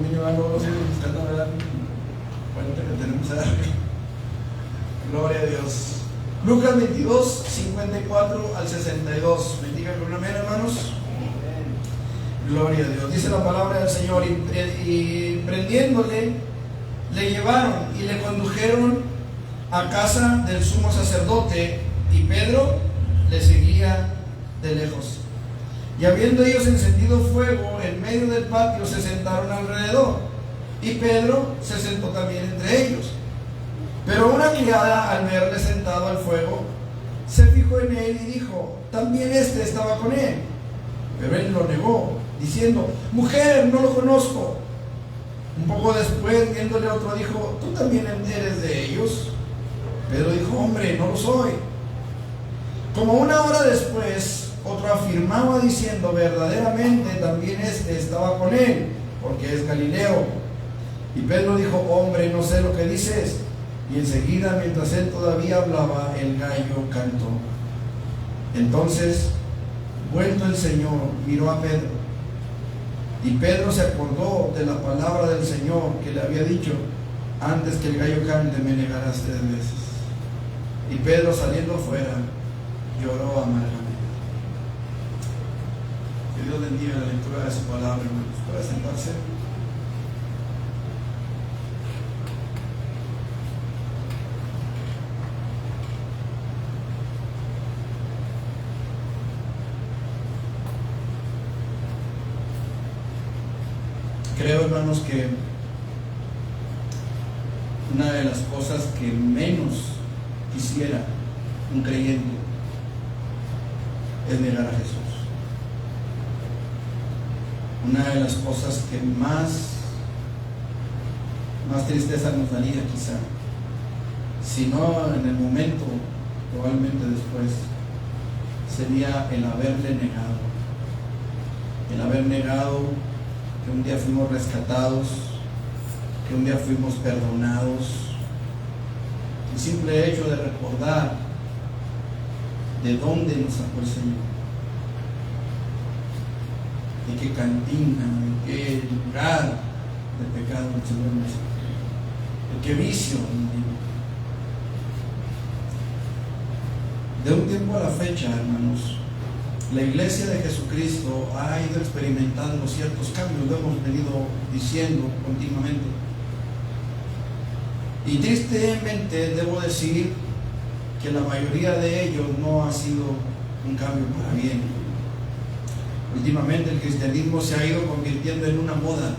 otro niño, no sé, ¿verdad? Cuenta que tenemos a gloria a Dios. Lucas 22, 54 al 62. Me digan con amén, hermanos. Gloria a Dios. Dice la palabra del Señor, y prendiéndole, le llevaron y le condujeron a casa del sumo sacerdote, y Pedro le seguía de lejos. Y habiendo ellos encendido fuego en medio del patio, se sentaron alrededor, y Pedro se sentó también entre ellos. Pero una criada, al verle sentado al fuego, se fijó en él y dijo: también este estaba con él. Pero él lo negó, diciendo: mujer, no lo conozco. Un poco después, viéndole otro, dijo: ¿tú también eres de ellos? Pedro dijo: hombre, no lo soy. Como una hora después, otro afirmaba diciendo: verdaderamente también este estaba con él, porque es Galileo. Y Pedro dijo: hombre, no sé lo que dices. Y enseguida, mientras él todavía hablaba, el gallo cantó. Entonces, vuelto el Señor, miró a Pedro. Y Pedro se acordó de la palabra del Señor que le había dicho: antes que el gallo cante, me negarás 3 veces. Y Pedro, saliendo fuera, lloró amargamente. Que Dios bendiga la lectura de su palabra, hermanos. ¿Puede sentarse? Creo, hermanos, que una de las cosas que menos quisiera un creyente es negar a Jesús. Una de las cosas que más tristeza nos daría, quizá, si no en el momento, probablemente después, sería el haberle negado. El haber negado que un día fuimos rescatados, que un día fuimos perdonados. El simple hecho de recordar de dónde nos sacó el Señor, de qué cantina, de qué lugar de pecado el Señor nos sacó, de qué vicio nos dio. De un tiempo a la fecha, hermanos, la iglesia de Jesucristo ha ido experimentando ciertos cambios, lo hemos venido diciendo continuamente. Y tristemente debo decir que la mayoría de ellos no ha sido un cambio para bien. Últimamente el cristianismo se ha ido convirtiendo en una moda,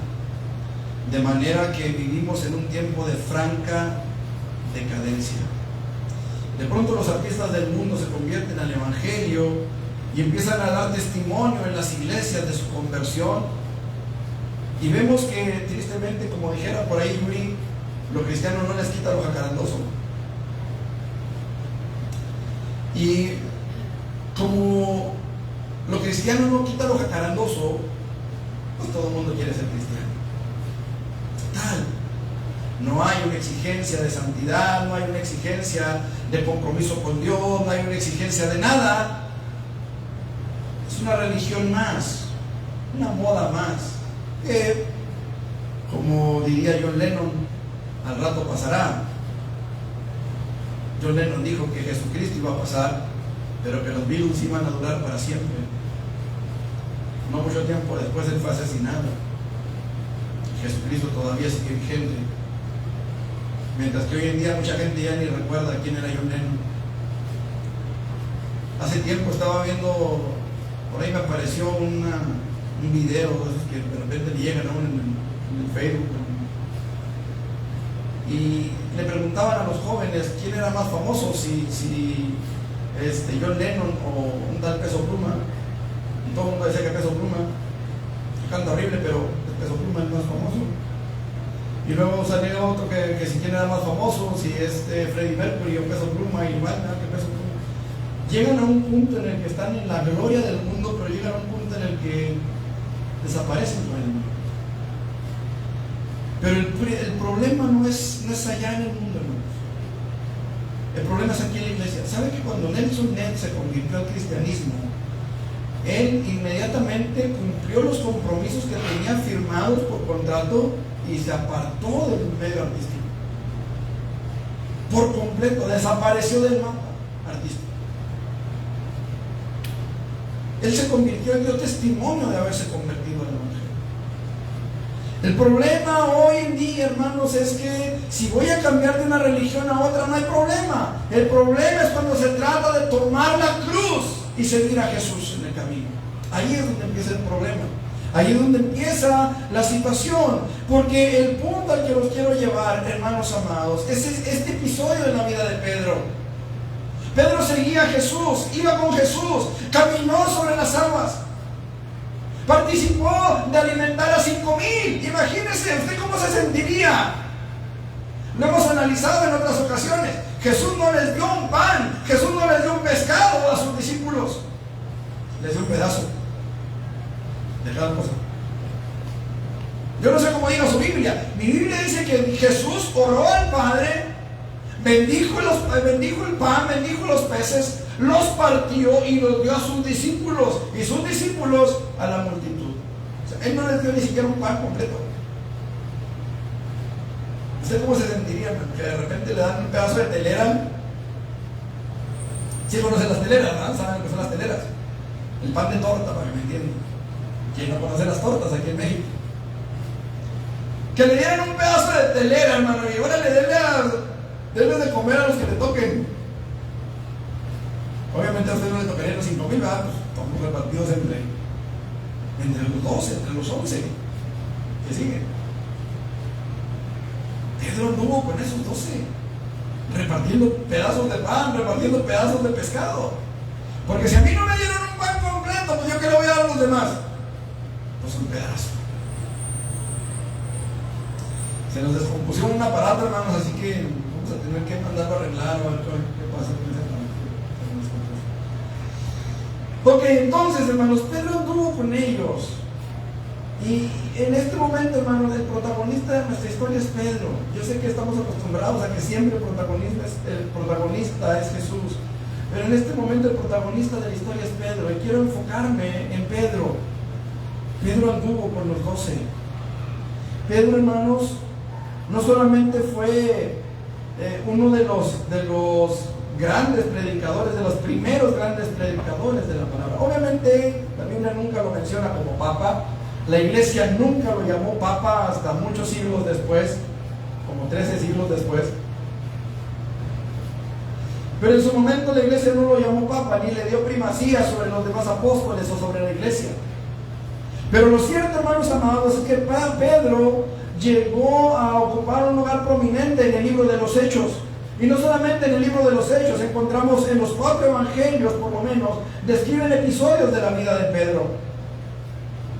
de manera que vivimos en un tiempo de franca decadencia. De pronto los artistas del mundo se convierten al evangelio y empiezan a dar testimonio en las iglesias de su conversión, y vemos que tristemente, como dijera por ahí Yuri, lo cristiano no les quita lo jacarandoso. Y como lo cristiano no quita lo jacarandoso, pues todo el mundo quiere ser cristiano. Total. No hay una exigencia de santidad, no hay una exigencia de compromiso con Dios, no hay una exigencia de nada. Es una religión más, una moda más, que, como diría John Lennon, al rato pasará. John Lennon dijo que Jesucristo iba a pasar, pero que los Beatles iban a durar para siempre. No mucho tiempo después él fue asesinado. Jesucristo todavía sigue vigente, mientras que hoy en día mucha gente ya ni recuerda quién era John Lennon. Hace tiempo estaba viendo, por ahí me apareció un video que de repente le llegan a uno en el Facebook, y le preguntaban a los jóvenes quién era más famoso, si John Lennon o un tal Peso Pluma, y todo el mundo decía que Peso Pluma canta horrible, pero Peso Pluma es más famoso. Y luego salió otro que si quién era más famoso, si Freddie Mercury o Peso Pluma, y igual que Peso Pluma. Llegan a un punto en el que están en la gloria del mundo, pero llegan a un punto en el que desaparecen con el mundo. Pero el problema no es allá en el mundo, hermanos. El problema es aquí en la iglesia. ¿Sabe que cuando Nelson Ned se convirtió al cristianismo, él inmediatamente cumplió los compromisos que tenía firmados por contrato y se apartó del medio artístico. Por completo, desapareció del mapa artístico. Él se convirtió y dio testimonio de haberse convertido al Evangelio. El problema hoy en día, hermanos, es que si voy a cambiar de una religión a otra, no hay problema. El problema es cuando se trata de tomar la cruz y seguir a Jesús en el camino. Ahí es donde empieza el problema. Ahí es donde empieza la situación. Porque el punto al que los quiero llevar, hermanos amados, es este episodio de la vida de Pedro. Pedro seguía a Jesús, iba con Jesús, caminó sobre las aguas, participó de alimentar a 5,000. Imagínese usted cómo se sentiría. Lo hemos analizado en otras ocasiones. Jesús no les dio un pan, Jesús no les dio un pescado a sus discípulos, les dio un pedazo de cada cosa. Yo no sé cómo diga su Biblia. Mi Biblia dice que Jesús oró al Padre, bendijo el pan, bendijo los peces, los partió y los dio a sus discípulos, y sus discípulos a la multitud. O sea, él no les dio ni siquiera un pan completo. ¿Usted cómo se sentiría? Que de repente le dan un pedazo de telera. Sí conocen las teleras, ¿no? ¿Saben lo que son las teleras? El pan de torta, para que me entiendan. ¿Quién no conoce las tortas aquí en México? Que le dieran un pedazo de telera, hermano, y ahora denle de comer a los que le toquen. Obviamente a ustedes no le tocarían los 5,000, ¿verdad? Pues estamos repartidos entre los 12, entre los 11 que siguen. Pedro anduvo con esos 12, repartiendo pedazos de pan, repartiendo pedazos de pescado. Porque si a mí no me dieron un pan completo, pues yo qué le voy a dar a los demás. Pues un pedazo. Se nos descompuso un aparato, hermanos, así que vamos a tener que mandarlo a arreglar o a ver qué pasa con ese aparato. Ok, entonces, hermanos, Pedro anduvo con ellos. Y en este momento, hermanos, el protagonista de nuestra historia es Pedro. Yo sé que estamos acostumbrados a que siempre el protagonista es Jesús. Pero en este momento el protagonista de la historia es Pedro. Y quiero enfocarme en Pedro. Pedro anduvo con los 12. Pedro, hermanos, no solamente fue uno de los grandes predicadores, de los primeros grandes predicadores de la palabra. Obviamente la Biblia nunca lo menciona como papa. La iglesia nunca lo llamó papa hasta muchos siglos después, como 13 siglos después. Pero en su momento la iglesia no lo llamó papa, ni le dio primacía sobre los demás apóstoles o sobre la iglesia. Pero lo cierto, hermanos amados, es que Pedro llegó a ocupar un lugar prominente en el libro de los Hechos. Y no solamente en el libro de los Hechos, encontramos en los 4 evangelios, por lo menos, describen episodios de la vida de Pedro.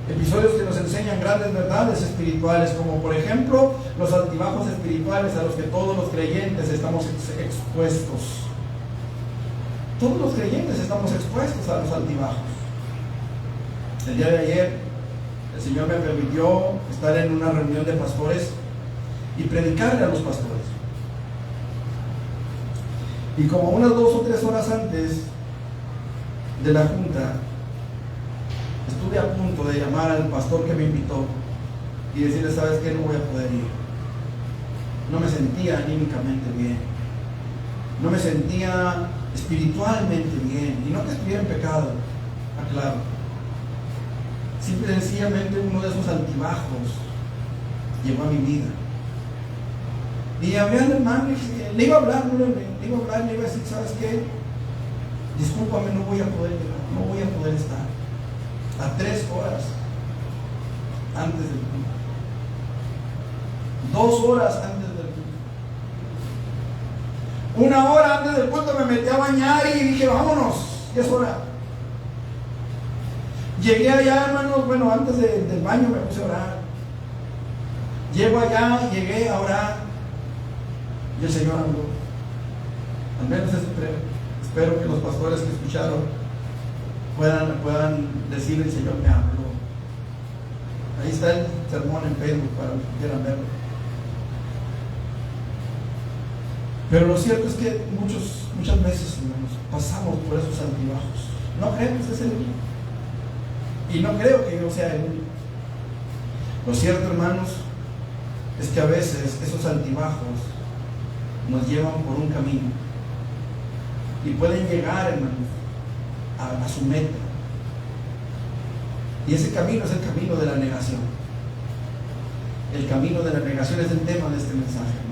Episodios que nos enseñan grandes verdades espirituales, como por ejemplo los altibajos espirituales a los que todos los creyentes estamos expuestos. Todos los creyentes estamos expuestos a los altibajos. El día de ayer el Señor me permitió estar en una reunión de pastores y predicarle a los pastores. Y como unas 2 o 3 horas antes de la junta, estuve a punto de llamar al pastor que me invitó y decirle: ¿sabes qué? No voy a poder ir. No me sentía anímicamente bien, no me sentía espiritualmente bien, y no que estuviera en pecado, aclaro. Simple y sencillamente uno de esos altibajos llegó a mi vida. Y hablé al hermano, le iba a hablar, le iba a decir: ¿sabes qué? Discúlpame, no voy a poder llegar, no voy a poder estar. A 3 horas antes del culto, 2 horas antes del culto, 1 hora antes del culto me metí a bañar y dije: vámonos, ya es hora. Llegué allá, hermanos, bueno, antes del baño me puse a orar. Llego allá, llegué a orar y el Señor habló. Al menos espero que los pastores que escucharon puedan decir: el Señor me habló. Ahí está el sermón en Facebook para los que quieran verlo. Pero lo cierto es que muchas veces, hermanos, pasamos por esos altibajos. ¿No creen que usted se le Y no creo que yo sea el único. Lo cierto, hermanos, es que a veces esos altibajos nos llevan por un camino y pueden llegar, hermanos, a su meta. Y ese camino es el camino de la negación. El camino de la negación es el tema de este mensaje, hermano.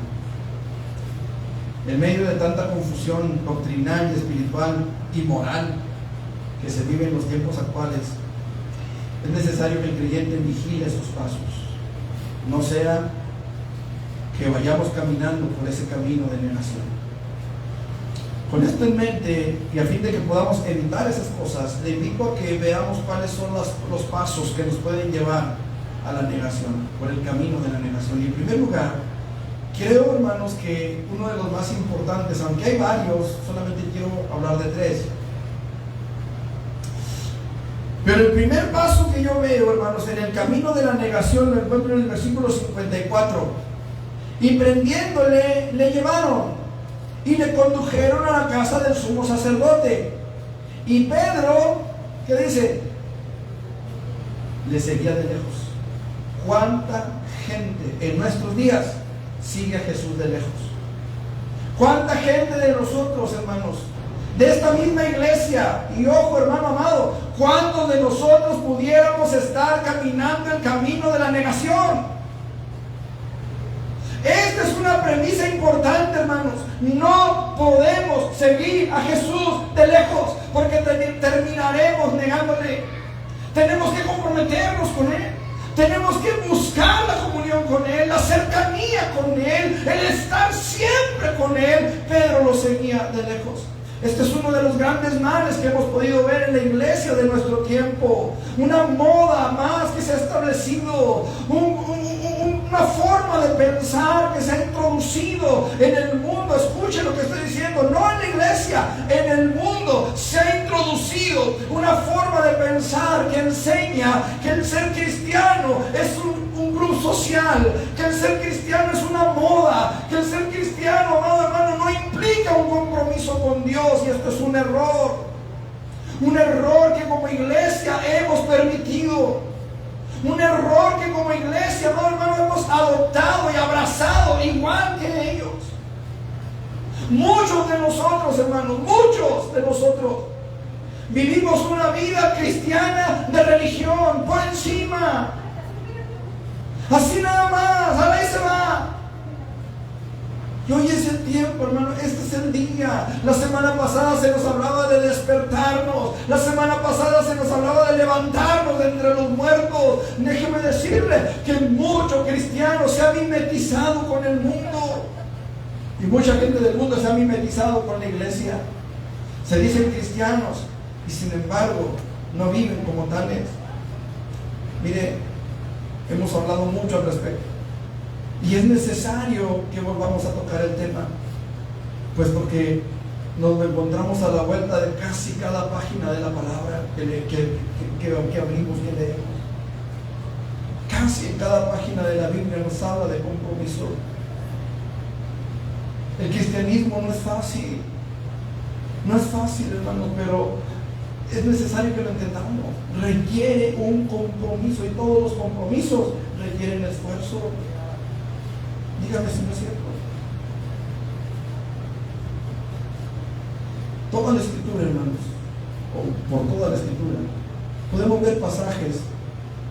En medio de tanta confusión doctrinal y espiritual y moral que se vive en los tiempos actuales, es necesario que el creyente vigile sus pasos. No sea que vayamos caminando por ese camino de negación. Con esto en mente y a fin de que podamos evitar esas cosas, le invito a que veamos cuáles son los pasos que nos pueden llevar a la negación, por el camino de la negación. Y en primer lugar, creo, hermanos, que uno de los más importantes, aunque hay varios, solamente quiero hablar de 3. Pero el primer paso que yo veo, hermanos, en el camino de la negación, lo encuentro en el versículo 54. Y prendiéndole, le llevaron y le condujeron a la casa del sumo sacerdote. Y Pedro, ¿qué dice? Le seguía de lejos. ¿Cuánta gente en nuestros días sigue a Jesús de lejos? ¿Cuánta gente de nosotros, hermanos, de esta misma iglesia, y ojo, hermano amado, cuántos de nosotros pudiéramos estar caminando el camino de la negación? Esta es una premisa importante, hermanos. No podemos seguir a Jesús de lejos, porque terminaremos negándole. Tenemos que comprometernos con Él. Tenemos que buscar la comunión con Él, la cercanía con Él, el estar siempre con Él. Pedro lo seguía de lejos. Este es uno de los grandes males que hemos podido ver en la iglesia de nuestro tiempo. Una moda más que se ha establecido, una forma de pensar que se ha introducido en el mundo. Escuchen lo que estoy diciendo, no en la iglesia, en el mundo se ha introducido una forma de pensar que enseña que el ser cristiano es un grupo social, que el ser cristiano es una moda, que el ser cristiano, amado hermano, no implica un compromiso con Dios. Y esto es un error que como iglesia hemos permitido, un error que como iglesia, amado hermano, hemos adoptado y abrazado igual que ellos. Muchos de nosotros, hermanos, muchos de nosotros vivimos una vida cristiana de religión por encima, así nada más, a la se va. Y hoy es el tiempo, hermano, este es el día. La semana pasada se nos hablaba de despertarnos. La semana pasada se nos hablaba de levantarnos de entre los muertos. Déjeme decirle que mucho cristiano se ha mimetizado con el mundo. Y mucha gente del mundo se ha mimetizado con la iglesia. Se dicen cristianos y sin embargo no viven como tales. Mire, hemos hablado mucho al respecto. Y es necesario que volvamos a tocar el tema, pues porque nos encontramos a la vuelta de casi cada página de la palabra que abrimos, que leemos. Casi en cada página de la Biblia nos habla de compromiso. El cristianismo no es fácil, hermanos, pero es necesario que lo entendamos. Requiere un compromiso y todos los compromisos requieren esfuerzo. Dígame si no es cierto. Toda la escritura, hermanos, o por toda la escritura, podemos ver pasajes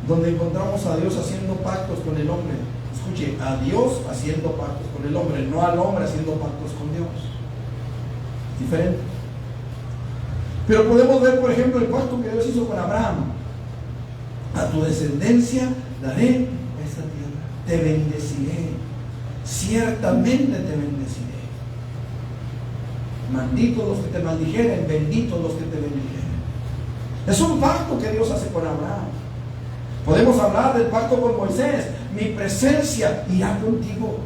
donde encontramos a Dios haciendo pactos con el hombre. Escuche, a Dios haciendo pactos con el hombre, no al hombre haciendo pactos con Dios. Diferente. Pero podemos ver, por ejemplo, el pacto que Dios hizo con Abraham. A tu descendencia daré esta tierra, te bendeciré, ciertamente te bendeciré. Malditos los que te maldijeren, benditos los que te bendijeren. Es un pacto que Dios hace con Abraham. Podemos hablar del pacto con Moisés. Mi presencia irá contigo.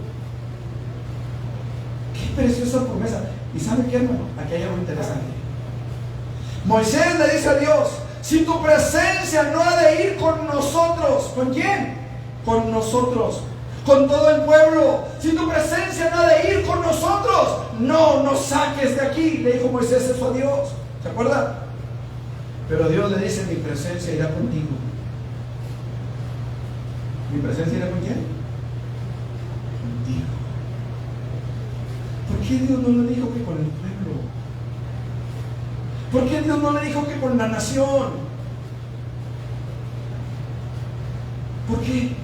Qué preciosa promesa. ¿Y sabe qué, hermano? Aquí hay algo interesante. Moisés le dice a Dios: si tu presencia no ha de ir con nosotros, ¿con quién? Con nosotros, con todo el pueblo. Si tu presencia no ha de ir con nosotros, no nos saques de aquí. Le dijo Moisés eso a Dios. ¿Se acuerdan? Pero Dios le dice: mi presencia irá contigo. ¿Mi presencia irá con quién? Contigo. ¿Por qué Dios no le dijo que con el pueblo? ¿Por qué Dios no le dijo que con la nación? ¿Por qué?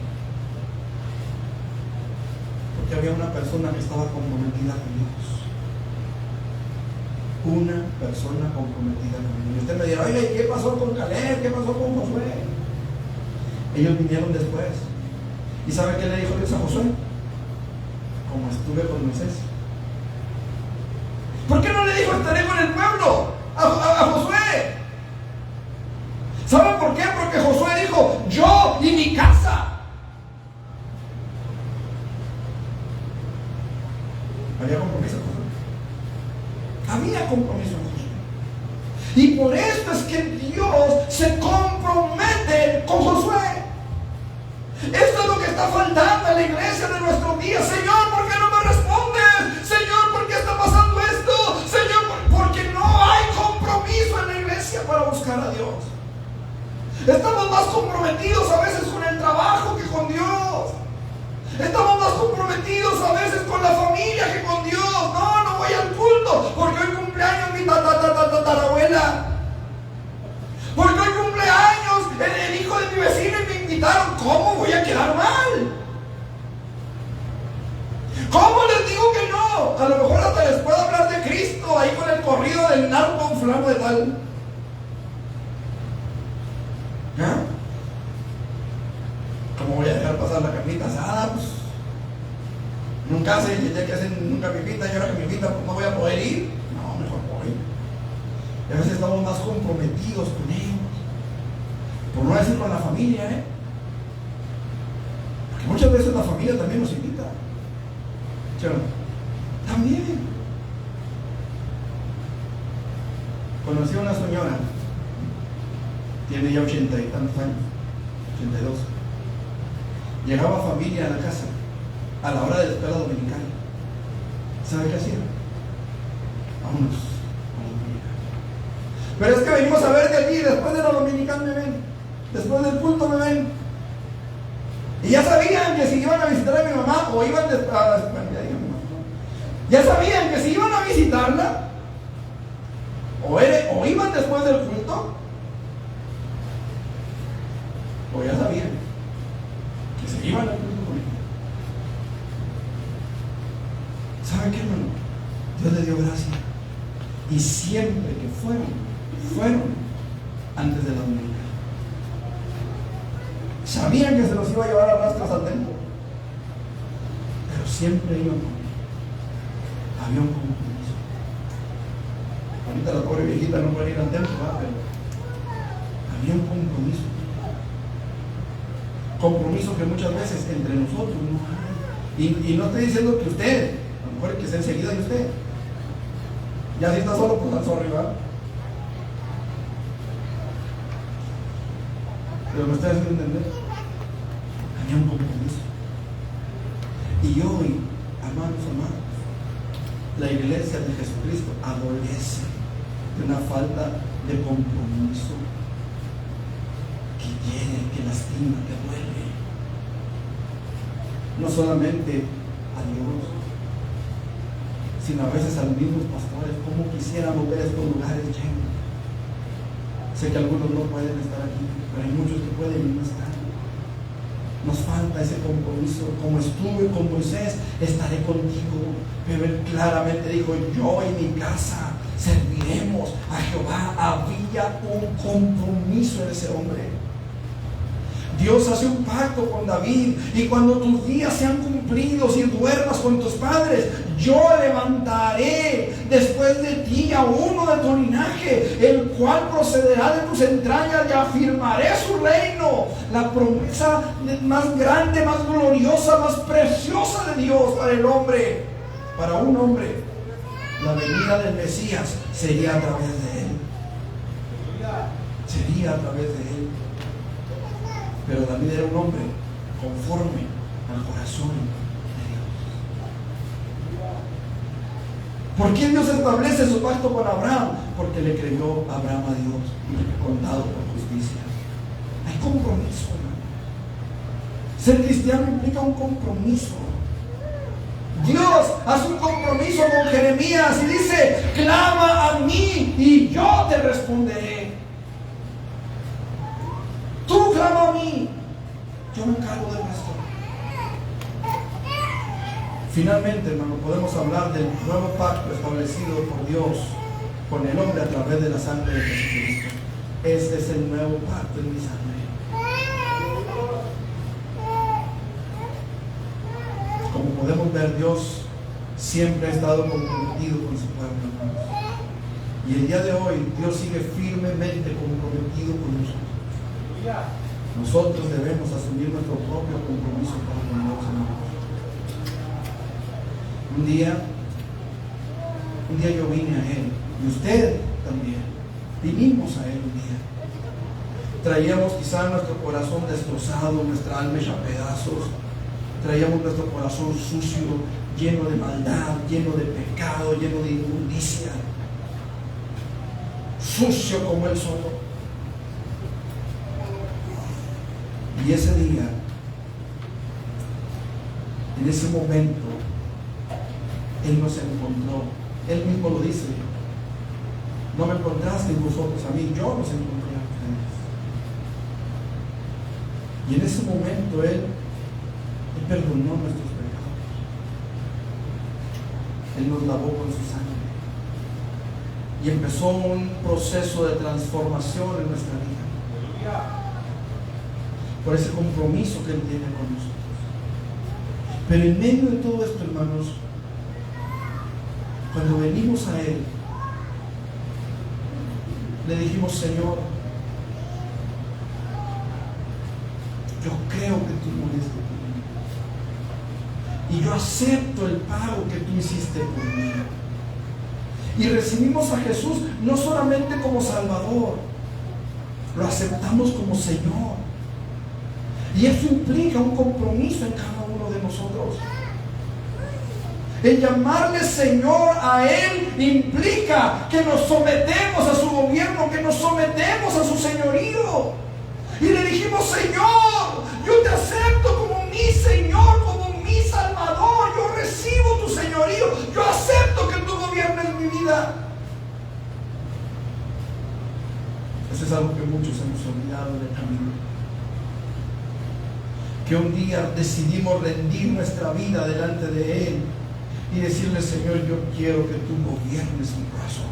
Porque había una persona que estaba comprometida con Dios. Una persona comprometida con Dios. Y usted me dirá: oye, ¿qué pasó con Caleb? ¿Qué pasó con Josué? Ellos vinieron después. ¿Y sabe qué le dijo Dios a Josué? Como estuve con Moisés. ¿Por qué no le dijo: estaré con el pueblo a Josué? ¿Saben por qué? Porque Josué dijo: yo y mi casa. Había compromiso con Josué. Había compromiso con Josué. Y por esto es que Dios se compromete con Josué. Esto es lo que está faltando en la iglesia de nuestros días. Señor, ¿por qué no me respondes? Señor, ¿por qué está pasando esto? Señor, porque no hay compromiso en la iglesia para buscar a Dios. Estamos más comprometidos a veces con el trabajo que con Dios. Estamos más comprometidos a veces con la familia que con Dios. No, no voy al culto porque hoy cumpleaños mi tatarabuela. Porque hoy cumpleaños el hijo de mi vecino y me invitaron. ¿Cómo voy a quedar mal? ¿Cómo les digo que no? A lo mejor hasta les puedo hablar de Cristo ahí con el corrido del narco fulano de tal. ¿Ah? ¿Cómo voy a dejar pasar la carnita asada? Pues nunca sé, ya que hacen nunca me invitan, y ahora que me invitan, pues no voy a poder ir. No, mejor voy. Y a veces estamos más comprometidos con ellos. Por no decir con la familia, porque muchas veces la familia también nos invita. ¿Sí o no? También. Conocí a una señora, tiene ya 80 y tantos años, 82. Llegaba familia a la casa a la hora de la escuela dominical. ¿Sabe qué hacía? Vámonos a la dominical. Pero es que venimos a ver de allí, después de la dominical me ven, después del culto me ven. Y ya sabían que si iban a visitar a mi mamá o iban ya sabían que si iban a visitarla o iban después del culto, o ya sabían que se iban al culto con ella. ¿Saben qué, hermano? Dios le dio gracia. Y siempre que fueron antes de la dominical. Sabían que se los iba a llevar a rastras al templo, pero siempre iban con él. Había un compromiso. Ahorita la pobre viejita no puede ir al templo, pero había un compromiso. Compromiso que muchas veces entre nosotros no hay. Y no estoy diciendo que usted, a lo mejor que esté enseguida de usted. Ya si está solo, pues al zorro arriba. Pero me está haciendo entender. Había un compromiso. Y hoy, amados, la iglesia de Jesucristo adolece de una falta de compromiso que hiere, que lastima, que duele. No solamente a Dios, sino a veces a los mismos pastores. Como quisiéramos ver estos lugares llenos. Sé que algunos no pueden estar aquí, pero hay muchos que pueden y no están. Nos falta ese compromiso. Como estuve con Moisés, estaré contigo. Pero él claramente dijo: yo y mi casa serviremos a Jehová. Había un compromiso en ese hombre. Dios hace un pacto con David, y cuando tus días sean cumplidos y duermas con tus padres, yo levantaré después de ti a uno de tu linaje, el cual procederá de tus entrañas, y afirmaré su reino. La promesa más grande, más gloriosa, más preciosa de Dios para el hombre, para un hombre. La venida del Mesías sería a través de él. Sería a través de él. Pero David era un hombre conforme al corazón de ¿Por qué Dios establece su pacto con Abraham? Porque le creyó Abraham a Dios y le fue contado por justicia. Hay compromiso, hermano. Ser cristiano implica un compromiso. Dios hace un compromiso con Jeremías y dice: clama a mí y yo te responderé. Tú clama a mí, yo me encargo del resto. Finalmente, hermano, podemos hablar del nuevo pacto establecido por Dios con el hombre a través de la sangre de Jesucristo. Este es el nuevo pacto en mi sangre. Como podemos ver, Dios siempre ha estado comprometido con su pueblo, hermanos. Y el día de hoy, Dios sigue firmemente comprometido con nosotros. Nosotros debemos asumir nuestro propio compromiso para con Dios, hermanos. Un día yo vine a Él, y usted también. Vinimos a Él un día. Traíamos quizá nuestro corazón destrozado, nuestra alma hecha pedazos. Traíamos nuestro corazón sucio, lleno de maldad, lleno de pecado, lleno de inmundicia. Sucio como Él solo. Y ese día, en ese momento, Él nos encontró. Él mismo lo dice: no me encontrasteis vosotros a mí, yo los encontré a ustedes. Y en ese momento Él perdonó nuestros pecados. Él nos lavó con su sangre. Y empezó un proceso de transformación en nuestra vida. Por ese compromiso que Él tiene con nosotros. Pero en medio de todo esto, hermanos, cuando venimos a Él, le dijimos: Señor, yo creo que tú moriste por mí. Y yo acepto el pago que tú hiciste por mí. Y recibimos a Jesús no solamente como Salvador, lo aceptamos como Señor. Y eso implica un compromiso en cada uno de nosotros. El llamarle Señor a Él implica que nos sometemos a su gobierno, que nos sometemos a su señorío. Y le dijimos: Señor, yo te acepto como mi Señor, como mi Salvador. Yo recibo tu señorío. Yo acepto que tú gobiernes mi vida. Eso es algo que muchos hemos olvidado en el camino. Que un día decidimos rendir nuestra vida delante de Él y decirle: Señor, yo quiero que tú gobiernes mi corazón.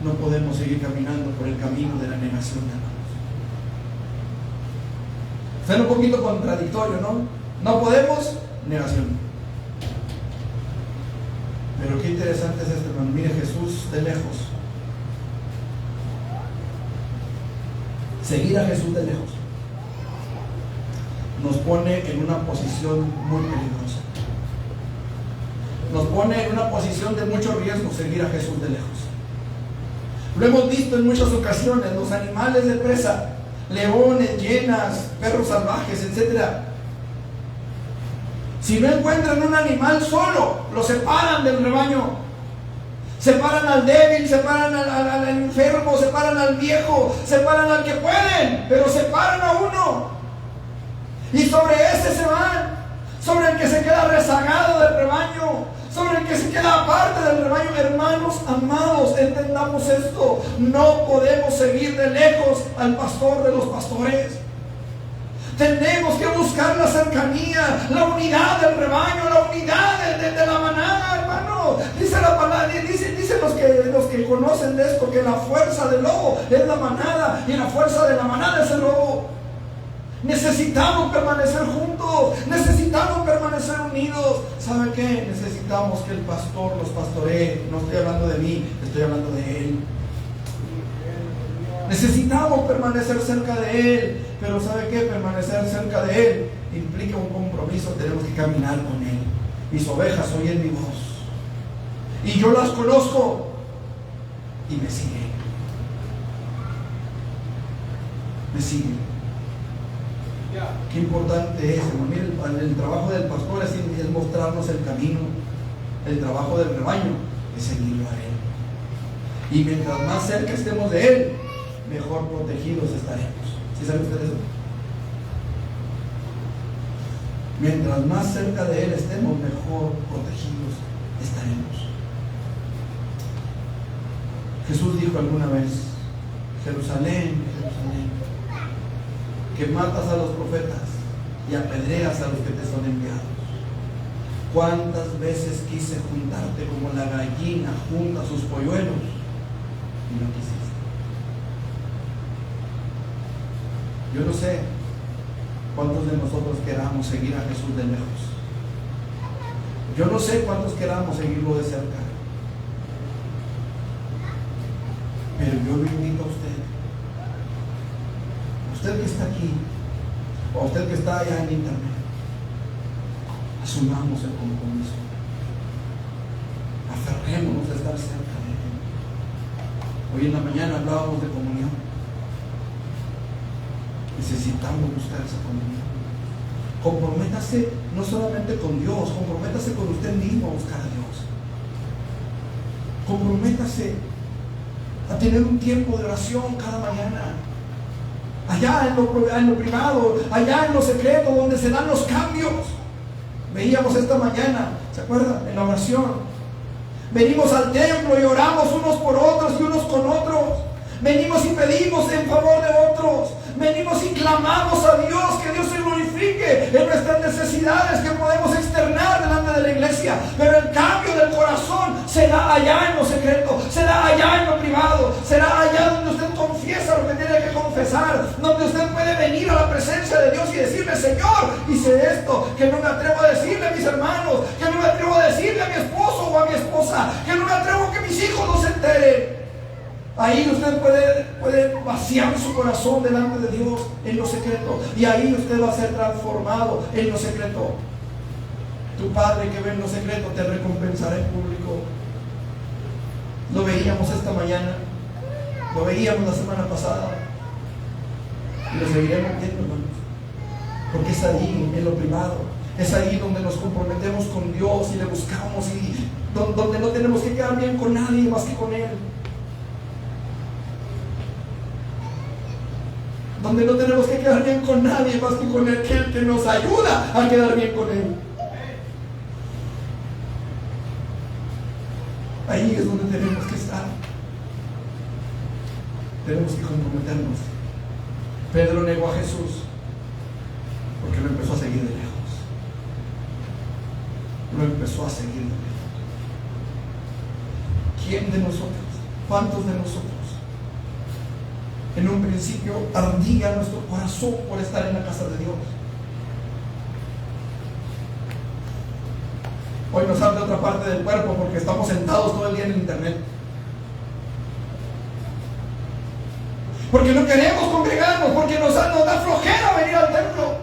No podemos seguir caminando por el camino de la negación, hermanos. Suena un poquito contradictorio, ¿no? No podemos, negación. Pero qué interesante es esto, hermano. Mire, Jesús de lejos. Seguir a Jesús de lejos nos pone en una posición muy peligrosa. Nos pone en una posición de mucho riesgo seguir a Jesús de lejos. Lo hemos visto en muchas ocasiones. Los animales de presa, leones, hienas, perros salvajes, etc. Si no encuentran un animal solo, lo separan del rebaño. Separan al débil, separan al enfermo, separan al viejo, separan al que pueden, pero separan a uno. Y sobre ese se van, sobre el que se queda rezagado del rebaño, sobre el que se queda aparte del rebaño. Hermanos amados, entendamos esto: no podemos seguir de lejos al pastor de los pastores. Tenemos que buscar la cercanía, la unidad del rebaño, la unidad de la manada, hermano. Dice la palabra, dicen los que conocen de esto, que la fuerza del lobo es la manada y la fuerza de la manada es el lobo. Necesitamos permanecer juntos, necesitamos permanecer unidos. ¿Sabe qué? Necesitamos que el pastor los pastoree. No estoy hablando de mí, estoy hablando de Él. Necesitamos permanecer cerca de Él. Pero ¿sabe qué? Permanecer cerca de Él implica un compromiso. Tenemos que caminar con Él. Mis ovejas oyen mi voz y yo las conozco y me siguen. Me siguen. Qué importante es, hermano. Mire, el trabajo del pastor es mostrarnos el camino. El trabajo del rebaño es seguirlo a Él. Y mientras más cerca estemos de Él, mejor protegidos estaremos. ¿Sí saben ustedes eso? Mientras más cerca de Él estemos, mejor protegidos estaremos. Jesús dijo alguna vez: Jerusalén, Jerusalén, que matas a los profetas y apedreas a los que te son enviados. ¿Cuántas veces quise juntarte como la gallina junta sus polluelos y no quisiste? Yo no sé cuántos de nosotros queramos seguir a Jesús de lejos. Yo no sé cuántos queramos seguirlo de cerca. Pero yo lo invito a usted que está aquí, o a usted que está allá en internet, asumamos el compromiso. Aferrémonos a estar cerca de Él. Hoy en la mañana hablábamos de comunión. Necesitamos buscar esa comunión. Comprométase no solamente con Dios, comprométase con usted mismo a buscar a Dios. Comprométase a tener un tiempo de oración cada mañana. Allá en lo privado, allá en lo secreto, donde se dan los cambios. Veíamos esta mañana, ¿se acuerdan? En la oración. Venimos al templo y oramos unos por otros y unos con otros. Venimos y pedimos en favor de otros. Venimos y clamamos a Dios, que Dios se glorifique en nuestras necesidades que podemos externar delante de la iglesia. Pero el cambio del corazón será allá en lo secreto, será allá en lo privado, será allá donde usted confiesa lo que tiene que confesar, donde usted puede venir a la presencia de Dios y decirle: Señor, hice esto que no me atrevo a decirle a mis hermanos, que no me atrevo a decirle a mi esposo o a mi esposa, que no me atrevo a que mis hijos no se enteren. Ahí usted puede vaciar su corazón delante de Dios en lo secreto, y ahí usted va a ser transformado en lo secreto. Tu Padre que ve en lo secreto te recompensará en público. Lo veíamos esta mañana, lo veíamos la semana pasada y lo seguiremos viendo, hermanos, porque es ahí en lo privado, es ahí donde nos comprometemos con Dios y le buscamos, y donde no tenemos que quedar bien con nadie más que con Él. Donde no tenemos que quedar bien con nadie más que con Él, que nos ayuda a quedar bien con Él. Ahí es donde tenemos que estar. Tenemos que comprometernos. Pedro negó a Jesús porque lo empezó a seguir de lejos. Lo empezó a seguir de lejos. ¿Quién de nosotros? ¿Cuántos de nosotros? En un principio ardía nuestro corazón por estar en la casa de Dios. Hoy nos arde otra parte del cuerpo porque estamos sentados todo el día en el internet. Porque no queremos congregarnos, porque nos da flojera venir al templo.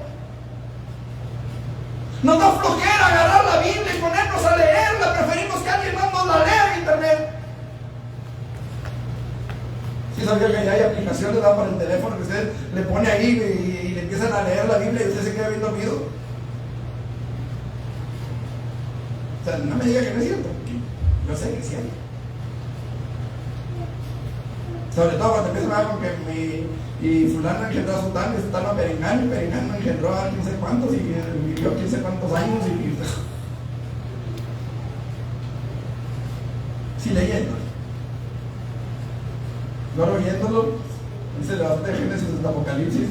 Nos da flojera agarrar la Biblia y ponernos a leerla. Preferimos que alguien más nos la lea en internet. ¿Sí sabía que ya hay aplicaciones para el teléfono que usted le pone ahí y le empiezan a leer la Biblia y usted se queda bien dormido? O sea, no me diga que no es cierto, yo sé que sí hay. Sobre todo cuando empiezan a hablar con que y fulana engendró a Sután, y Sután a Perengano, y Perengano engendró a quién sé cuántos, y vivió quién sé cuántos años, sí, leyendo. No oyéndolo, dice el debate de Génesis hasta Apocalipsis.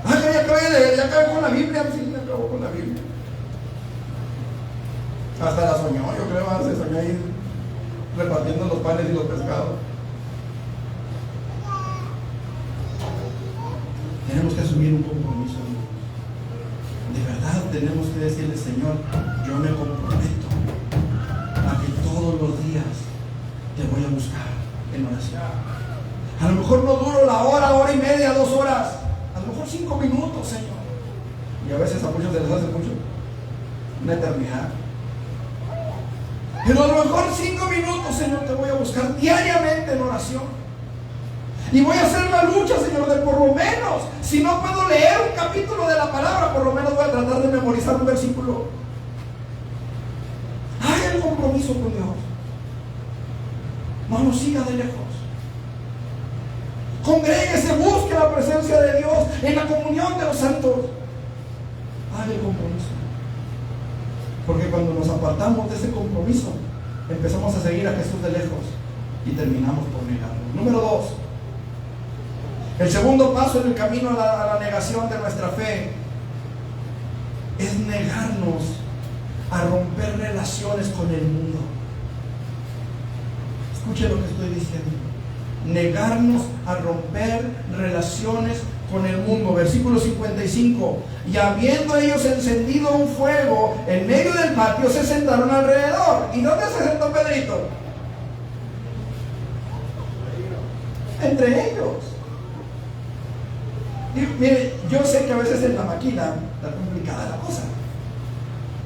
Ya acabé de leer, ya acabé con la Biblia, sí, ya acabó con la Biblia. Hasta la soñó, yo creo, se soñó ahí repartiendo los panes y los pescados. Tenemos que asumir un compromiso. De verdad tenemos que decirle: Señor, yo me comprometo a que todos los días te voy a buscar en oración. A lo mejor no duro la hora y media, 2 horas, a lo mejor 5 minutos, Señor. Y a veces a muchos se les hace mucho, una eternidad. Pero a lo mejor 5 minutos, Señor, te voy a buscar diariamente en oración. Y voy a hacer la lucha, Señor, de por lo menos, si no puedo leer un capítulo de la palabra, por lo menos voy a tratar de memorizar un versículo. Haga el compromiso con Dios. No nos siga de lejos. Congréguese, busque la presencia de Dios en la comunión de los santos. Haga el compromiso. Porque cuando nos apartamos de ese compromiso, empezamos a seguir a Jesús de lejos y terminamos por negarlo. Número 2. El segundo paso en el camino a la negación de nuestra fe es negarnos a romper relaciones con el mundo. Escuche lo que estoy diciendo. Negarnos a romper relaciones con el mundo. Versículo 55. Y habiendo ellos encendido un fuego en medio del patio, se sentaron alrededor. ¿Y dónde se sentó Pedrito? Entre ellos. Y, mire, yo sé que a veces en la maquila está complicada la cosa.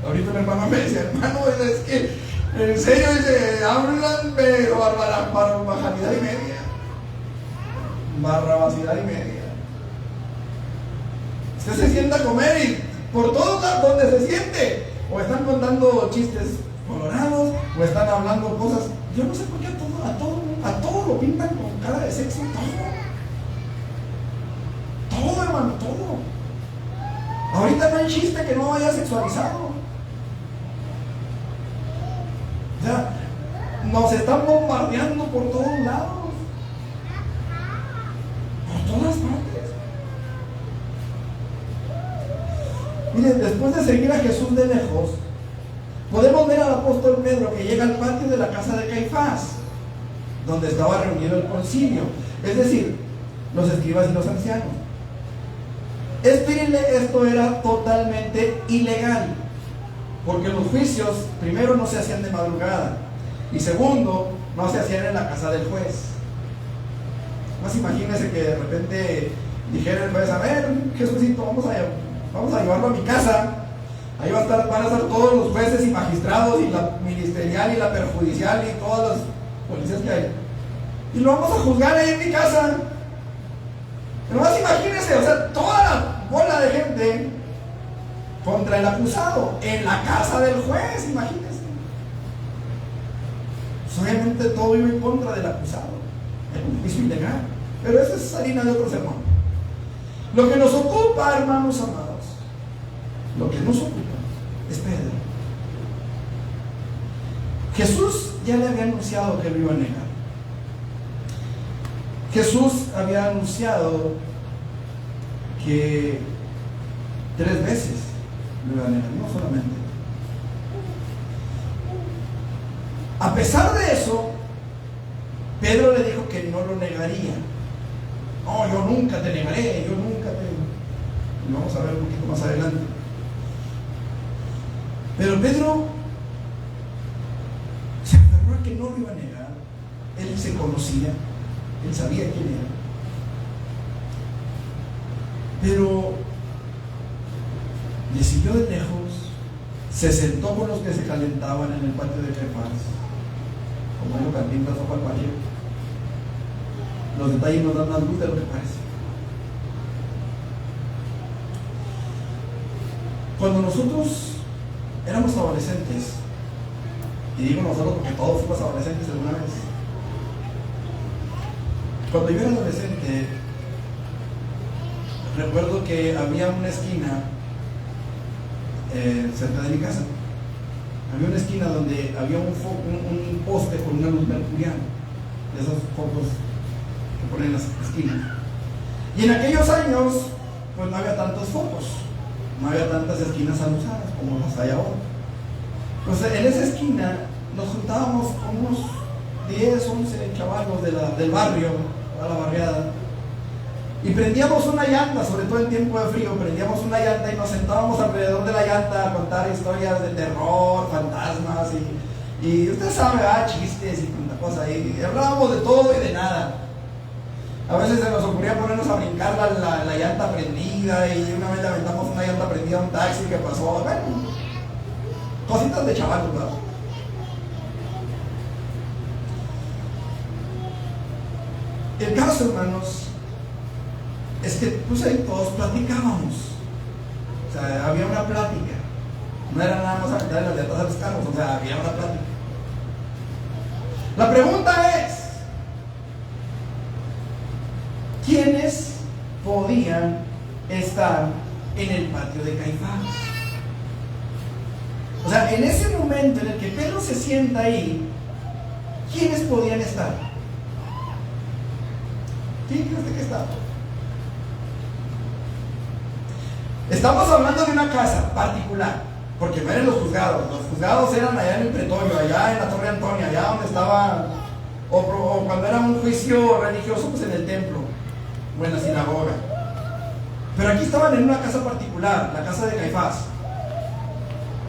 Ahorita mi hermano me decía, hermano, es que en serio, dice, hablan, pero barbaridad y media. Barrabacidad y media. Usted se sienta a comer y por todos lados donde se siente, o están contando chistes colorados, o están hablando cosas. Yo no sé por qué a todo lo pintan con cara de sexo, todo, hermano, todo. Ahorita no hay chiste que no vaya sexualizado. O sea, nos están bombardeando por todos lados, por todas partes. Miren, después de seguir a Jesús de lejos, podemos ver al apóstol Pedro que llega al patio de la casa de Caifás, donde estaba reunido el concilio, es decir, los escribas y los ancianos. Esto era totalmente ilegal, porque los juicios, primero, no se hacían de madrugada, y segundo, no se hacían en la casa del juez. Más imagínense que de repente dijera el juez, a ver, Jesucito, vamos a llevarlo a mi casa. Ahí van a estar todos los jueces y magistrados, y la ministerial y la perjudicial y todas las policías que hay, y lo vamos a juzgar ahí en mi casa. Pero más imagínense, o sea, toda la bola de gente contra el acusado en la casa del juez, imagínense. Pues obviamente todo iba en contra del acusado, era un juicio ilegal. Pero esa es harina de otro sermón. Lo que nos ocupa, hermanos amados, lo que nos ocupa es Pedro. Jesús ya le había anunciado que lo iba a negar. Jesús había anunciado que 3 veces lo iba a negar, no solamente. A pesar de eso, Pedro le dijo que no lo negaría. No, yo nunca te negaré, yo nunca te... Y vamos a ver un poquito más adelante. Pero Pedro se aferró a que no lo iba a negar. Él se conocía, él sabía quién era. Pero le siguió de lejos, se sentó con los que se calentaban en el patio de Caifás, como lo cantintas o cualquier. Los detalles nos dan más luz de lo que parece. Cuando nosotros éramos adolescentes, y digo nosotros porque todos fuimos adolescentes alguna vez, cuando yo era adolescente, recuerdo que había una esquina cerca de mi casa. Había una esquina donde había un poste con una luz mercurial, de esos focos que ponen en las esquinas. Y en aquellos años, pues no había tantos focos, no había tantas esquinas alusadas como las hay ahora. Pues en esa esquina nos juntábamos con unos 10, 11 chavalos del barrio, a la barriada, y prendíamos una llanta, sobre todo en tiempo de frío, prendíamos una llanta y nos sentábamos alrededor de la llanta a contar historias de terror, fantasmas y usted sabe, chistes y tanta cosa, y hablábamos de todo y de nada. A veces se nos ocurría ponernos a brincar la llanta prendida, y una vez le aventamos una llanta prendida a un taxi que pasó, bueno, cositas de chavalos, ¿verdad? El caso, hermanos, es que pues ahí todos platicábamos. O sea, había una plática. No era nada más aventar las llantas a los carros, o sea, había una plática. La pregunta es: ¿quiénes podían estar en el patio de Caifás? O sea, en ese momento en el que Pedro se sienta ahí, ¿quiénes podían estar? ¿Quién cree usted que estaba? Estamos hablando de una casa particular, porque no eran los juzgados. Los juzgados eran allá en el pretorio, allá en la Torre Antonia, allá donde estaba, o cuando era un juicio religioso, pues en el templo o en la sinagoga. Pero aquí estaban en una casa particular, la casa de Caifás.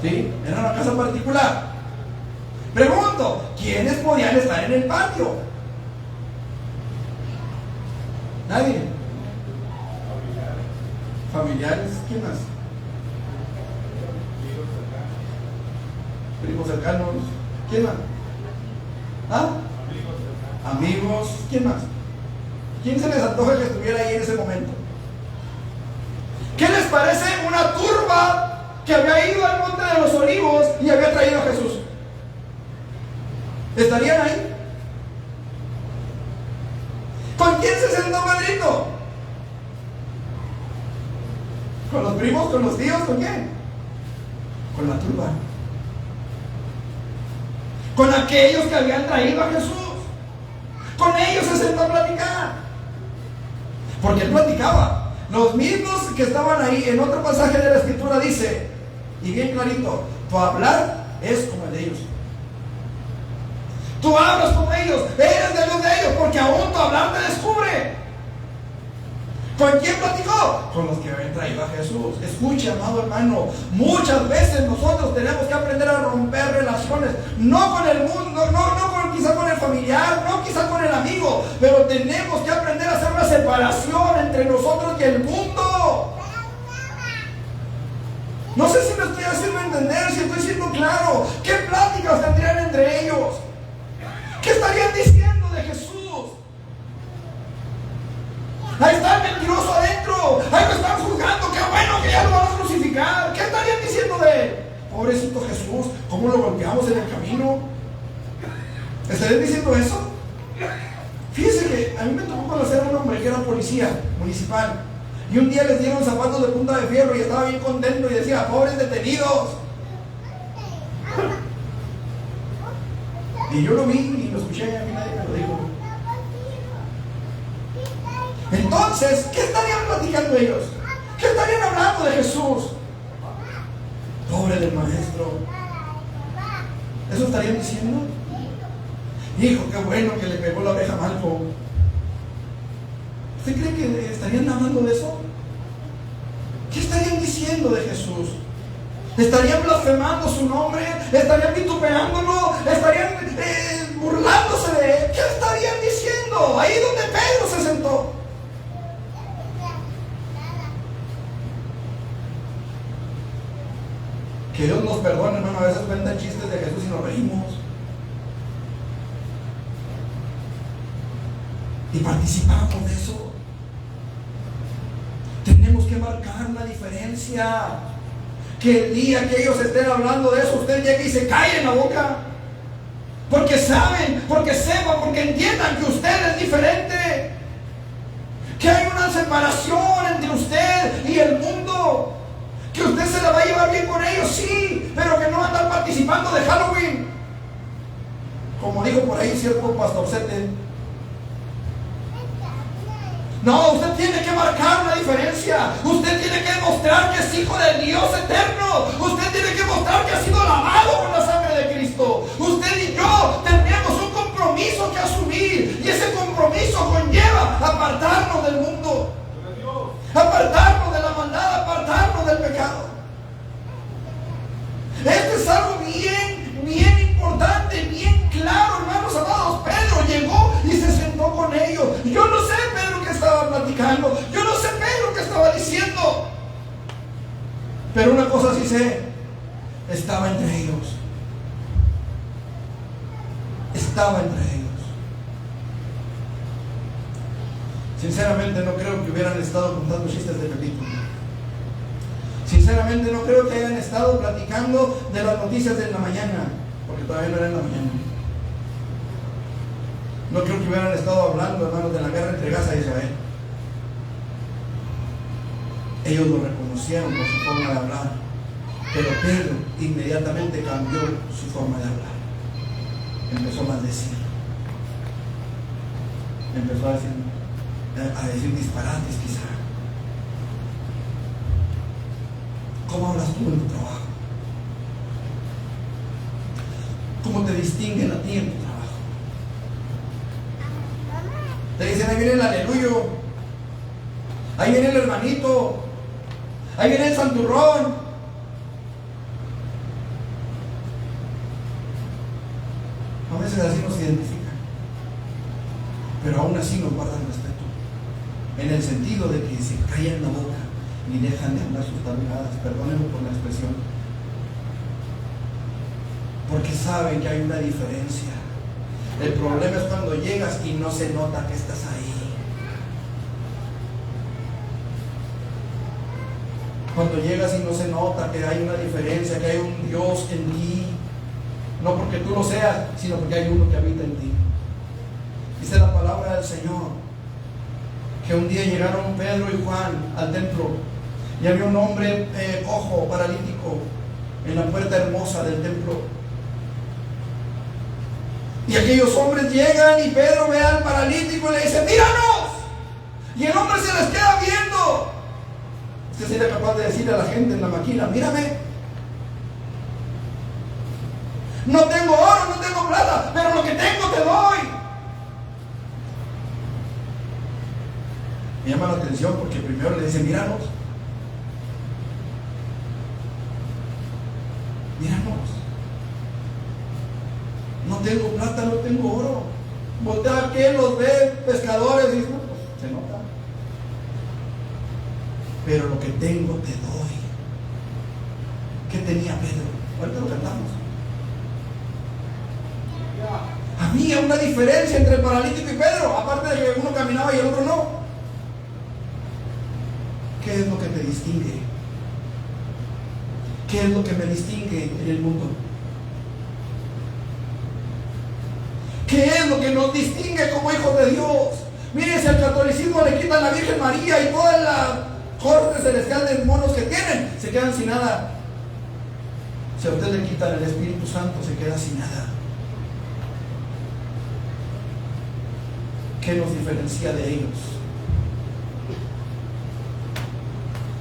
¿Sí? Era una casa particular. Pregunto: ¿quiénes podían estar en el patio? Nadie. Familiares. ¿Quién más? Primos cercanos. ¿Quién más? ¿Ah? Amigos. ¿Quién más? ¿Quién se les antoja que estuviera ahí en ese momento? ¿Qué les parece una turba que había ido al Monte de los Olivos y había traído a Jesús? ¿Estarían ahí? ¿Con quién se sentó Pedrito? ¿Con los primos? ¿Con los tíos? ¿Con quién? Con la turba. Con aquellos que habían traído a Jesús. Con ellos se sentó a platicar. Porque él platicaba. Los mismos que estaban ahí, en otro pasaje de la Escritura dice, y bien clarito: tu hablar es como el de ellos. Tú hablas como ellos, eres de los de ellos, porque aún tu hablar te descubre. ¿Con quién platicó? Con los que habían traído a Jesús. Escuche, amado hermano, muchas veces nosotros tenemos que aprender a romper relaciones, no con el mundo, quizá con el familiar, no quizá con el amigo, pero tenemos que aprender a hacer una separación entre nosotros y el mundo. No sé si me estoy haciendo entender, si estoy siendo claro. ¿Qué pláticas tendrían entre ellos? ¿Qué estarían diciendo de Jesús? Ahí está el mentiroso adentro. Ahí lo están juzgando. Qué bueno que ya lo van a crucificar. ¿Qué estarían diciendo de él? Pobrecito Jesús, ¿cómo lo golpeamos en el camino? ¿Estarían diciendo eso? Fíjense que a mí me tocó conocer a un hombre que era policía municipal. Y un día les dieron zapatos de punta de fierro y estaba bien contento y decía: pobres detenidos. Y yo lo vi y lo escuché, a mí nadie me lo dijo. Entonces, ¿qué estarían platicando ellos? ¿Qué estarían hablando de Jesús? Pobre del maestro. ¿Eso estarían diciendo? Hijo, qué bueno que le pegó la oreja a Malco. ¿Usted cree que estarían hablando de eso? ¿Qué estarían diciendo de Jesús? ¿Estarían blasfemando su nombre? ¿Estarían vituperándolo? ¿Estarían burlándose de él? ¿Qué estarían diciendo? Ahí donde Pedro se sentó. Que Dios nos perdone, hermano. A veces cuentan chistes de Jesús y nos reímos. Y participamos de eso. Tenemos que marcar una diferencia. Que el día que ellos estén hablando de eso, usted llegue y se calle en la boca. Porque saben, porque sepan, porque entiendan que usted es diferente. Que hay una separación entre usted y el mundo. Que usted se la va a llevar bien con ellos, sí, pero que no andan participando de Halloween. Como dijo por ahí cierto pastorcete. No, usted tiene que marcar una diferencia. Usted tiene que demostrar que es hijo del Dios eterno. Usted tiene que mostrar que ha sido lavado con la sangre de Cristo. Usted y yo tenemos un compromiso que asumir. Y ese compromiso conlleva apartarnos del mundo. Apartarnos de la maldad, apartarnos del pecado. Esto es algo bien importante, bien claro, hermanos amados. Pedro llegó y se sentó con ellos. Yo no sé, Pedro, qué estaba platicando. Yo no sé, Pedro, qué estaba diciendo. Pero una cosa sí sé: estaba entre ellos. Estaba entre ellos. Sinceramente no creo que hubieran estado contando chistes de Pepito. Sinceramente no creo que hayan estado platicando de las noticias de la mañana, porque todavía no era en la mañana. No creo que hubieran estado hablando, hermanos, de la guerra entre Gaza e Israel. Ellos lo reconocieron por su forma de hablar, pero Pedro inmediatamente cambió su forma de hablar. Empezó a maldecir. Empezó a decir disparates quizá. ¿Cómo hablas tú en tu trabajo? ¿Cómo te distinguen a ti en tu trabajo? Te dicen, ahí viene el aleluyo, ahí viene el hermanito, ahí viene el santurrón. A veces así nos identifican, pero aún así nos guardan respeto, en el sentido de que se callan la boca y dejan de hablar sus tarugadas, perdónenme por la expresión, porque saben que hay una diferencia. El problema es cuando llegas y no se nota que estás ahí. Cuando llegas y no se nota que hay una diferencia, que hay un Dios en ti, no porque tú lo seas, sino porque hay uno que habita en ti. Dice la palabra del Señor que un día llegaron Pedro y Juan al templo y había un hombre cojo, paralítico, en la puerta hermosa del templo. Y aquellos hombres llegan y Pedro ve al paralítico y le dice, míranos. Y el hombre se les queda viendo. Usted sería capaz de decirle a la gente en la maquila, mírame. No tengo oro, no tengo plata, pero lo que tengo te doy. Me llama la atención porque primero le dice, míranos. Míranos. No tengo plata, no tengo oro. Voltea a que los ve pescadores y no, pues, se nota. Pero lo que tengo te doy. ¿Qué tenía Pedro? Ahorita lo cantamos. Había una diferencia entre el paralítico y Pedro, aparte de que uno caminaba y el otro no. ¿Qué es lo que te distingue? ¿Qué es lo que me distingue en el mundo? ¿Qué es lo que nos distingue como hijos de Dios? Miren, si al catolicismo le quitan la Virgen María y toda la corte celestial de monos que tienen, se quedan sin nada. Si a usted le quitan el Espíritu Santo, se queda sin nada. ¿Qué nos diferencia de ellos?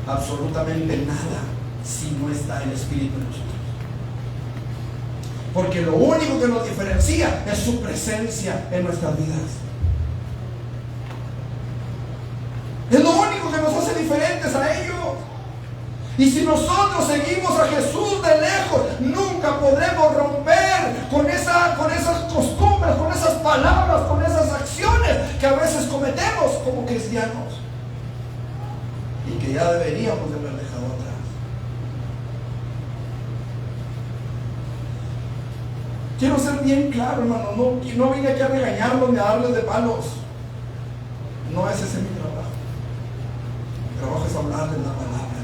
Absolutamente nada, si no está el Espíritu en nosotros. Porque lo único que nos diferencia es su presencia en nuestras vidas. Es lo único que nos hace diferentes a ellos. Y si nosotros seguimos a Jesús de lejos, nunca podremos romper con esas costumbres, con esas palabras, con esas acciones que a veces cometemos como cristianos y que ya deberíamos de haber dejado atrás. Quiero ser bien claro, hermano, no vine aquí a regañarlos ni a darles de palos. No es ese mi trabajo. Mi trabajo es hablarles la palabra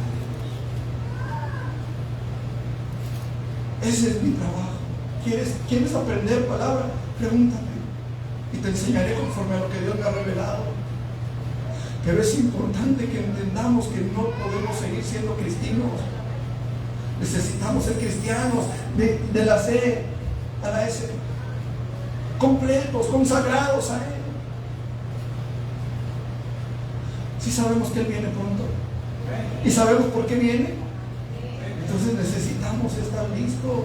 de Dios. Ese es mi trabajo. ¿Quieres aprender palabra? Pregúntame y te enseñaré conforme a lo que Dios me ha revelado. Pero es importante que entendamos que no podemos seguir siendo cristianos. Necesitamos ser cristianos de la C a la S, completos, consagrados a Él. Si sabemos que Él viene pronto y sabemos por qué viene, entonces necesitamos estar listos,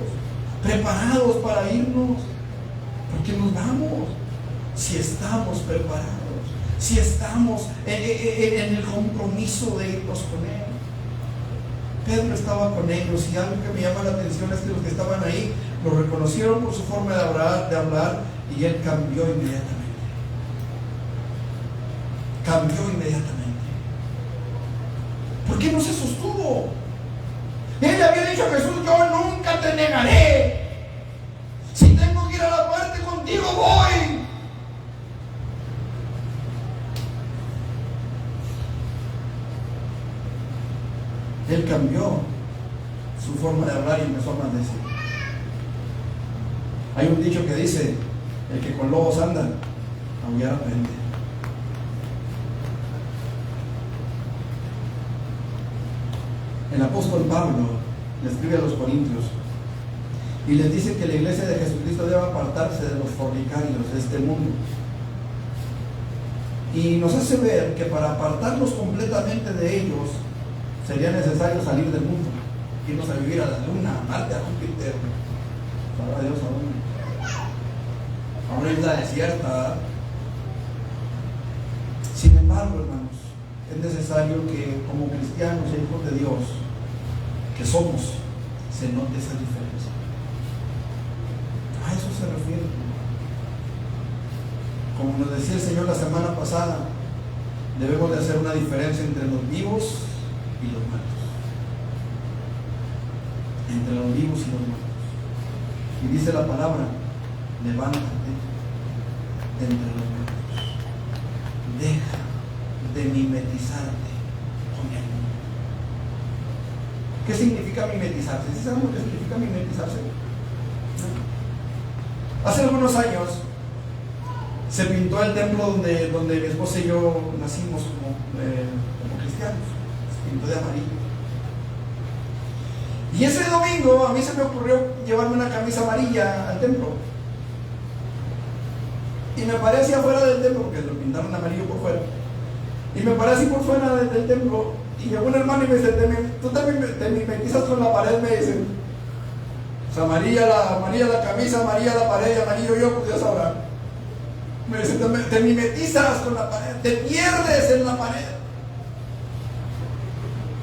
preparados para irnos, porque nos vamos. Si estamos preparados, si estamos en el compromiso de irnos con Él. Pedro estaba con ellos y algo que me llama la atención es que los que estaban ahí lo reconocieron por su forma de hablar y él cambió inmediatamente. Cambió inmediatamente. ¿Por qué no se sostuvo? Él le había dicho a Jesús, yo nunca te negaré. Si tengo que ir a la muerte contigo, voy. Él cambió su forma de hablar y empezó a maldecir. Hay un dicho que dice: el que con lobos anda, aullar aprende. El apóstol Pablo le escribe a los corintios y les dice que la iglesia de Jesucristo debe apartarse de los fornicarios de este mundo. Y nos hace ver que para apartarnos completamente de ellos sería necesario salir del mundo, irnos a vivir a la luna, a Marte, a Júpiter, sabrá Dios a una isla desierta. Sin embargo, hermanos, es necesario que como cristianos e hijos de Dios que somos, se note esa diferencia. A eso se refiere. Como nos decía el Señor la semana pasada, debemos de hacer una diferencia entre los vivos y los muertos. Entre los vivos y los muertos. Y dice la palabra: levántate de entre los muertos. Deja de mimetizarte con el mundo. ¿Qué significa mimetizarse? ¿Sí saben lo que significa mimetizarse? Hace algunos años se pintó el templo donde mi esposa y yo nacimos como cristianos. Se pintó de amarillo. Y ese domingo a mí se me ocurrió llevarme una camisa amarilla al templo. Y me paré así afuera del templo, porque lo pintaron amarillo por fuera. Y me paré así por fuera del templo. Y llegó un hermano y me dice: tú te mimetizas con la pared, me dice. O sea, amarilla la camisa, amarilla la pared, amarillo yo, pues ya sabrá. Me dice: te mimetizas con la pared, te pierdes en la pared.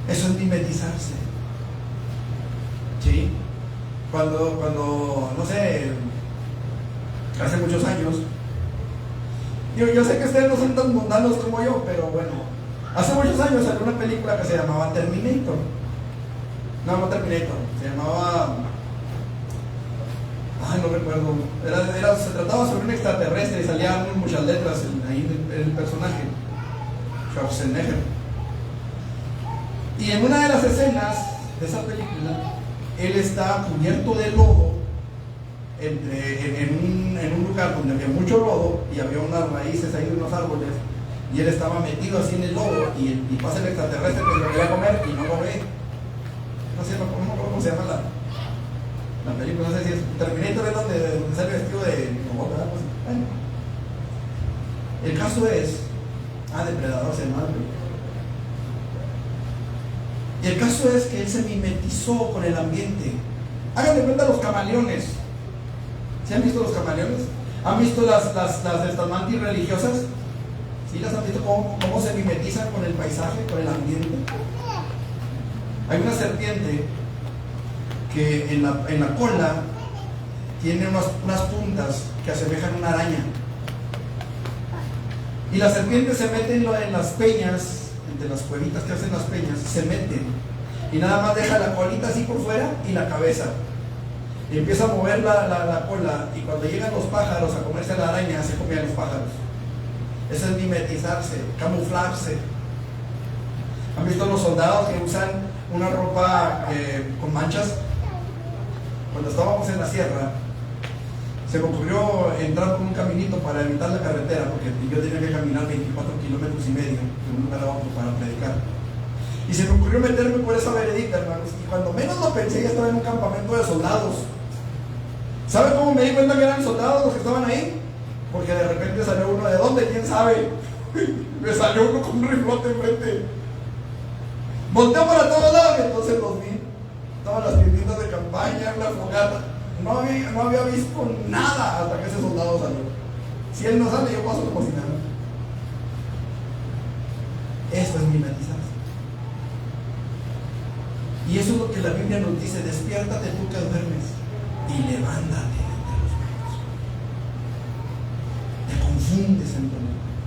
Eso es mimetizarse. ¿Sí? Cuando no sé, hace muchos años, yo sé que ustedes no son tan mundanos como yo, pero bueno, hace muchos años salió una película que se llamaba Terminator. No Terminator, se llamaba... no recuerdo. Se trataba sobre un extraterrestre y salían muchas letras ahí en el personaje, Schwarzenegger. Y en una de las escenas de esa película, él está cubierto de lodo en un lugar donde había mucho lodo y había unas raíces ahí de unos árboles, y él estaba metido así en el lodo y pasa el extraterrestre que se lo quería comer y no lo ve. No sé cómo se llama la película, no sé si es Terminator, es donde sale vestido de robot, ¿verdad? Bueno, el caso es Depredador se llama. Y el caso es que él se mimetizó con el ambiente. Hagan de cuenta los camaleones. ¿Sí han visto los camaleones? ¿Han visto estas mantis religiosas? ¿Sí las han visto cómo se mimetizan con el paisaje, con el ambiente? Hay una serpiente que en la cola tiene unas puntas que asemejan una araña. Y la serpiente se mete en las peñas, entre las cuevitas que hacen las peñas, se mete y nada más deja la colita así por fuera y la cabeza. Y empieza a mover la cola, y cuando llegan los pájaros a comerse la araña, se comen a los pájaros. Eso es mimetizarse, camuflarse. ¿Han visto los soldados que usan una ropa con manchas? Cuando estábamos en la sierra, se me ocurrió entrar por un caminito para evitar la carretera, porque yo tenía que caminar 24 kilómetros y medio de un lugar a otro para predicar. Y se me ocurrió meterme por esa veredita, hermanos. Y cuando menos lo pensé, ya estaba en un campamento de soldados. ¿Sabe cómo me di cuenta que eran soldados los que estaban ahí? Porque de repente salió uno, ¿de dónde? ¿Quién sabe? Me salió uno con un riflote enfrente. Volteó para todos lados y entonces los vi. Estaban las tienditas de campaña, una fogata. No había visto nada hasta que ese soldado salió. Si él no sale, yo paso como si nada. Eso es mimetizarse. Y eso es lo que la Biblia nos dice: despiértate tú que duermes y levántate de los muertos. Te confundes entre los muertos.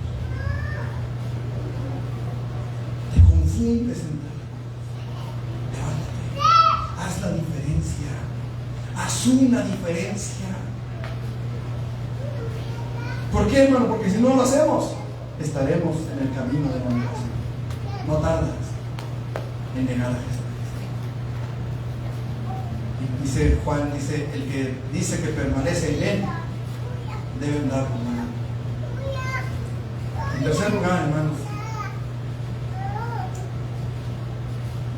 Te confundes entre los muertos. Levántate. Haz la diferencia. Haz una diferencia. ¿Por qué, hermano? Porque si no lo hacemos, estaremos en el camino de la migración. No tardas. en negar a Jesús. Y dice Juan, dice, el que dice que permanece en Él, debe andar con Él. En tercer lugar, hermanos,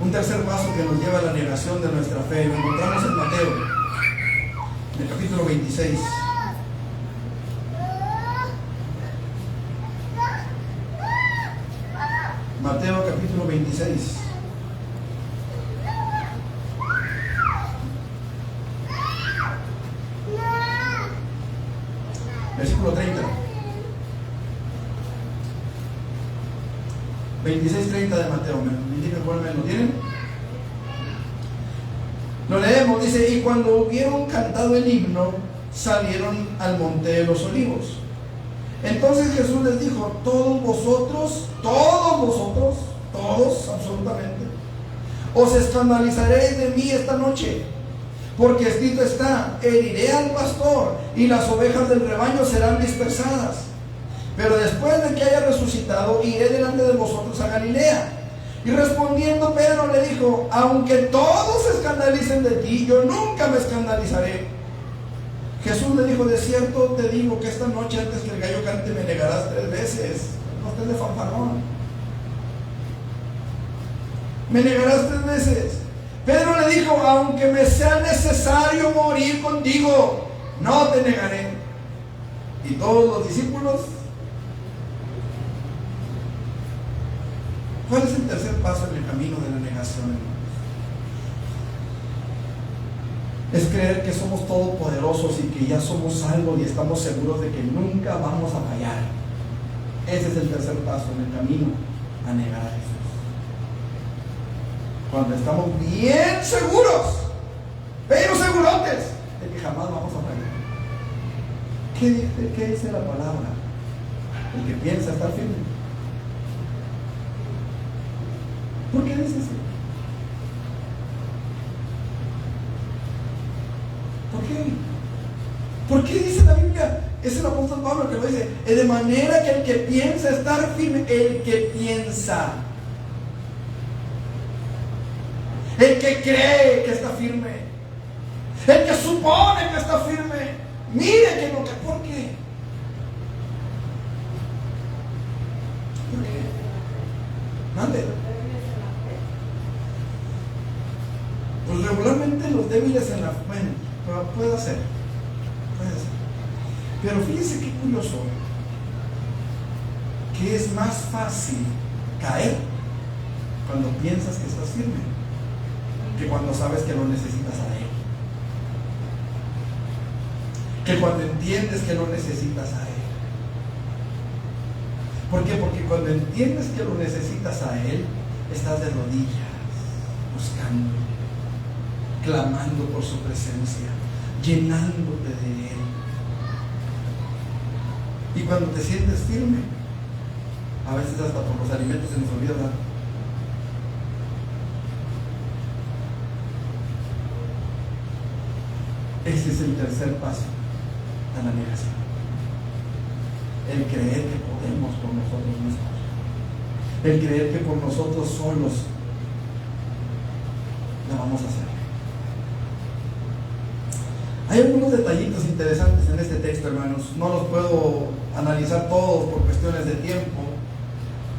un tercer paso que nos lleva a la negación de nuestra fe, lo encontramos en Mateo, en el capítulo 26. Mateo capítulo 26. Versículo 30. 26:30 de Mateo. ¿Me indican cuál me lo tienen? Lo leemos, dice: y cuando hubieron cantado el himno, salieron al monte de los olivos. Entonces Jesús les dijo: todos absolutamente, os escandalizaréis de mí esta noche, porque escrito está: heriré al pastor y las ovejas del rebaño serán dispersadas. Pero después de que haya resucitado, iré delante de vosotros a Galilea. Y respondiendo Pedro le dijo: aunque todos se escandalicen de ti, yo nunca me escandalizaré. Jesús le dijo: de cierto te digo que esta noche antes que el gallo cante me negarás 3 veces. No estés de fanfarrón. Me negarás 3 veces. Pedro le dijo: aunque me sea necesario morir contigo, no te negaré. Y todos los discípulos. ¿Cuál es el tercer paso en el camino de la negación, hermanos? Es creer que somos todopoderosos y que ya somos salvos y estamos seguros de que nunca vamos a fallar. Ese es el tercer paso en el camino a negar a Jesús. Cuando estamos bien seguros, pero segurotes, de que jamás vamos a fallar. ¿Qué dice la palabra? El que piensa estar firme. ¿Por qué dice eso? ¿Por qué? ¿Por qué dice la Biblia? Es el apóstol Pablo que lo dice. De manera que el que piensa estar firme, el que piensa, el que cree que está firme, el que supone que está firme, mire que no. ¿Por qué? ¿Por qué? Mande. Pues regularmente los débiles en la fe, bueno, puede ser. Pero fíjese qué curioso, que es más fácil caer cuando piensas que estás firme que cuando sabes que lo necesitas a Él, que cuando entiendes que lo necesitas a Él. ¿Por qué? Porque cuando entiendes que lo necesitas a Él, estás de rodillas buscando, clamando por su presencia, llenándote de Él. Y cuando te sientes firme, a veces hasta por los alimentos se nos olvida dar. Ese es el tercer paso a la negación. El creer que podemos por nosotros mismos. El creer que por nosotros solos la vamos a hacer. Hay algunos detallitos interesantes en este texto, hermanos. No los puedo analizar todos por cuestiones de tiempo,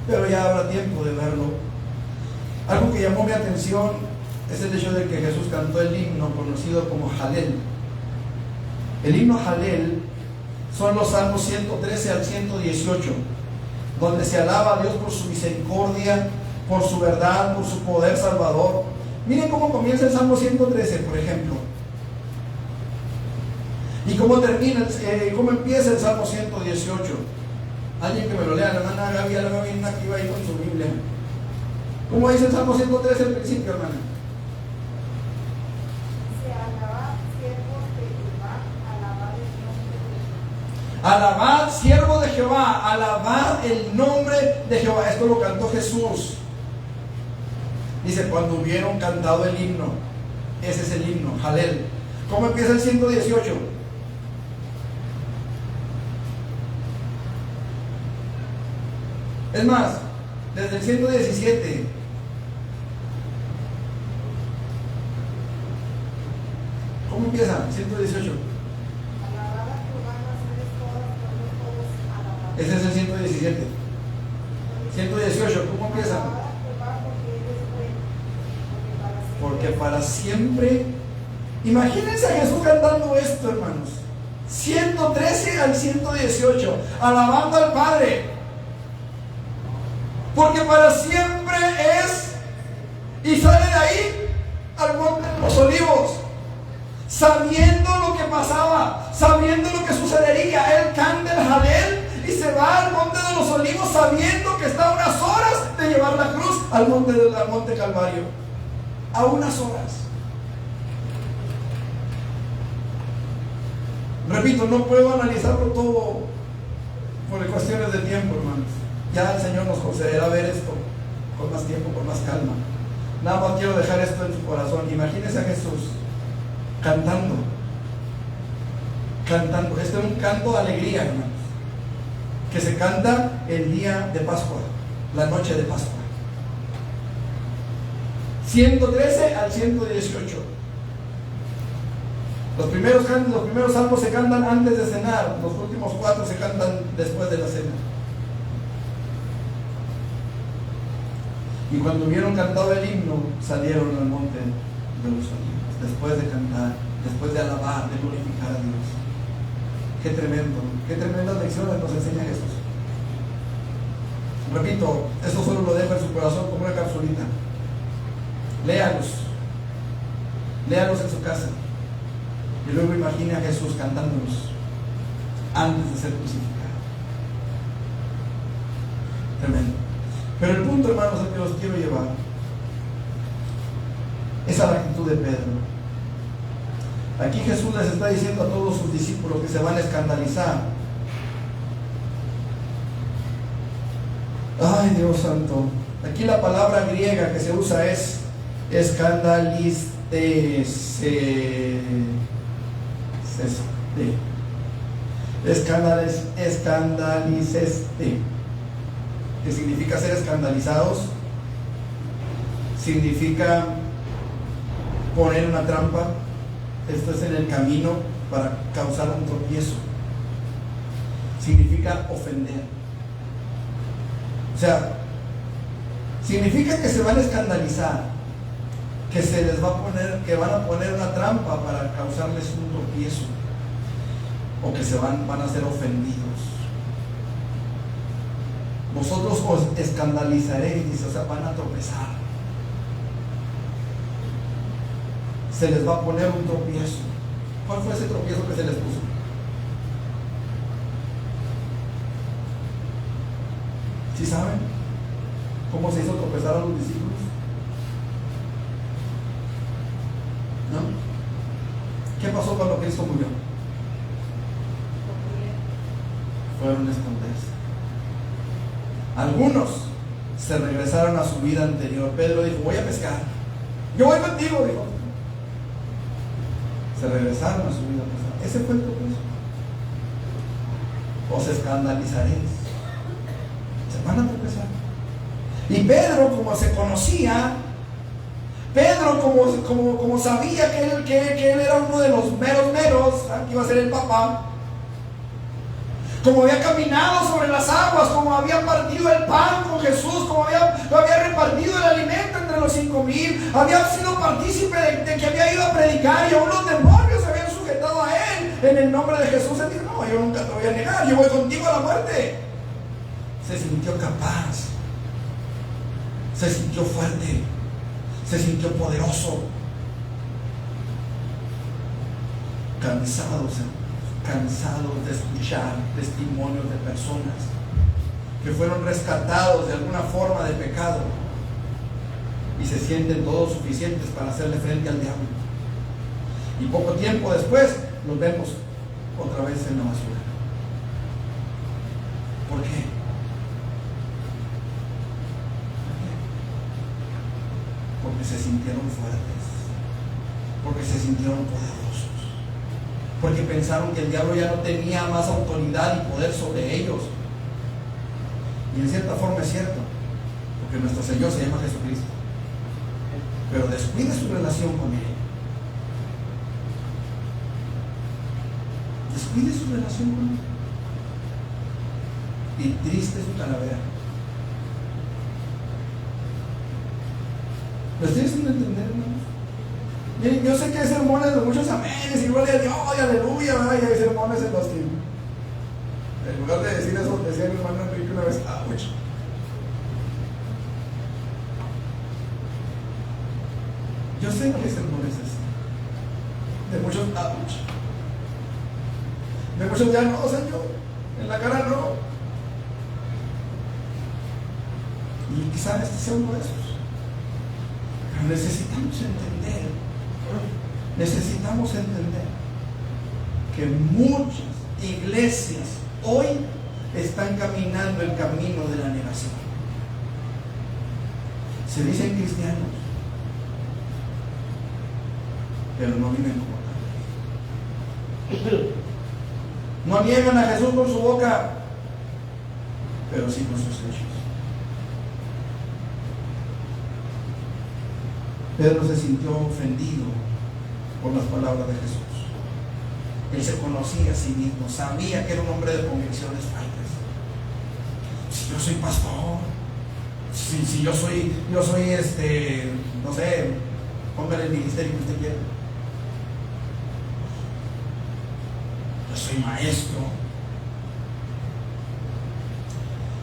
pero ya habrá tiempo de verlo. Algo que llamó mi atención es el hecho de que Jesús cantó el himno conocido como Jalel. El himno Jalel son los salmos 113 al 118, donde se alaba a Dios por su misericordia, por su verdad, por su poder salvador. Miren cómo comienza el Salmo 113, por ejemplo. Y cómo termina, cómo empieza el Salmo 118. Alguien que me lo lea, la hermana Gaby, la hermana bien activa ahí con su Biblia. ¿Cómo dice el Salmo 113 al principio, hermana? Se alaba, siervos de Jehová, alabad el nombre de Jehová. Alabad, siervo de Jehová, alabad el nombre de Jehová. Esto lo cantó Jesús. Dice, cuando hubieron cantado el himno. Ese es el himno, Jalel. ¿Cómo empieza el 118? Es más, desde el 117. empieza? 118. Alabad a Jehová, naciones todas, pueblos todos, alabad. Ese es el 117. 118, ¿cómo empieza? Alabad a Jehová porque Él es bueno, Porque para siempre. Imagínense a Jesús cantando esto, hermanos. 113 al 118, alabando al Padre. Porque para siempre es. Y sale de ahí al monte de los olivos, sabiendo lo que pasaba, sabiendo lo que sucedería. Él canta el Jalel y se va al monte de los olivos, sabiendo que está a unas horas de llevar la cruz al monte Calvario. A unas horas. Repito, no puedo analizarlo todo por cuestiones de tiempo, hermanos. Ya el Señor nos concederá ver esto con más tiempo, con más calma. Nada más quiero dejar esto en su corazón. Imagínense a Jesús cantando. Este es un canto de alegría, hermanos, que se canta el día de Pascua, la noche de Pascua. 113 al 118. Los primeros salmos se cantan antes de cenar, los últimos 4 se cantan después de la cena. Y cuando hubieron cantado el himno, salieron al monte de los olivos, después de cantar, después de alabar, de glorificar a Dios. Qué tremendas lecciones nos enseña Jesús. Repito, esto solo lo dejo en su corazón como una capsulita. Léalos en su casa. Y luego imagine a Jesús cantándolos antes de ser crucificado. Tremendo. Pero el punto, hermanos, al que los quiero llevar es a la actitud de Pedro. Aquí Jesús les está diciendo a todos sus discípulos que se van a escandalizar. Ay, Dios santo. Aquí la palabra griega que se usa es escandaliceste, que significa ser escandalizados, significa poner una trampa. Esto es en el camino para causar un tropiezo. Significa ofender. O sea, significa que se van a escandalizar, que se les va a poner, que van a poner una trampa para causarles un tropiezo, o que se van a ser ofendidos. Vosotros os escandalizaréis, dice, o sea, van a tropezar. Se les va a poner un tropiezo. ¿Cuál fue ese tropiezo que se les puso? ¿Sí saben cómo se hizo tropezar a los discípulos? ¿No? ¿Qué pasó cuando Cristo murió? Fueron a esconderse. Algunos se regresaron a su vida anterior. Pedro dijo: voy a pescar. Yo voy contigo, dijo. Se regresaron a su vida pasada. Ese fue el tropiezo. Os escandalizaréis. Se van a tropezar. Y Pedro, como se conocía, Pedro, como sabía que él era uno de los meros, que iba a ser el papá, como había caminado sobre las aguas, como había partido el pan con Jesús, como había repartido el alimento entre los 5,000, había sido partícipe de que había ido a predicar, y aún los demonios se habían sujetado a él en el nombre de Jesús. Él dijo: no, yo nunca te voy a negar, yo voy contigo a la muerte. Se sintió capaz, se sintió fuerte, se sintió poderoso. Cansados de escuchar testimonios de personas que fueron rescatados de alguna forma de pecado y se sienten todos suficientes para hacerle frente al diablo. Y poco tiempo después los vemos otra vez en la basura. ¿Por qué? Porque se sintieron fuertes, porque se sintieron poderosos, porque pensaron que el diablo ya no tenía más autoridad y poder sobre ellos. Y en cierta forma es cierto, porque nuestro Señor se llama Jesucristo, pero descuide su relación con Él. descuide su relación con Él. Y triste su calavera. ¿Lo estoy haciendo entender, hermanos? Miren, yo sé que hay sermones de muchos amenes y gloria a Dios y aleluya, ¿verdad? Y hay sermones en los que, en lugar de decir eso, decía mi hermano Enrique una vez, ¡ouch! Yo sé que hay sermones así, de muchos ¡ouch! De muchos ya no, Señor, en la cara no. Y quizás este sea uno de esos. Pero necesitamos entender que muchas iglesias hoy están caminando el camino de la negación. Se dicen cristianos, pero no viven como tal. No niegan a Jesús con su boca, pero sí con sus hechos. Pedro se sintió ofendido por las palabras de Jesús. Él se conocía a sí mismo, sabía que era un hombre de convicciones fuertes. Si yo soy pastor, si yo soy no sé, póngale el ministerio que usted quiera. Yo soy maestro.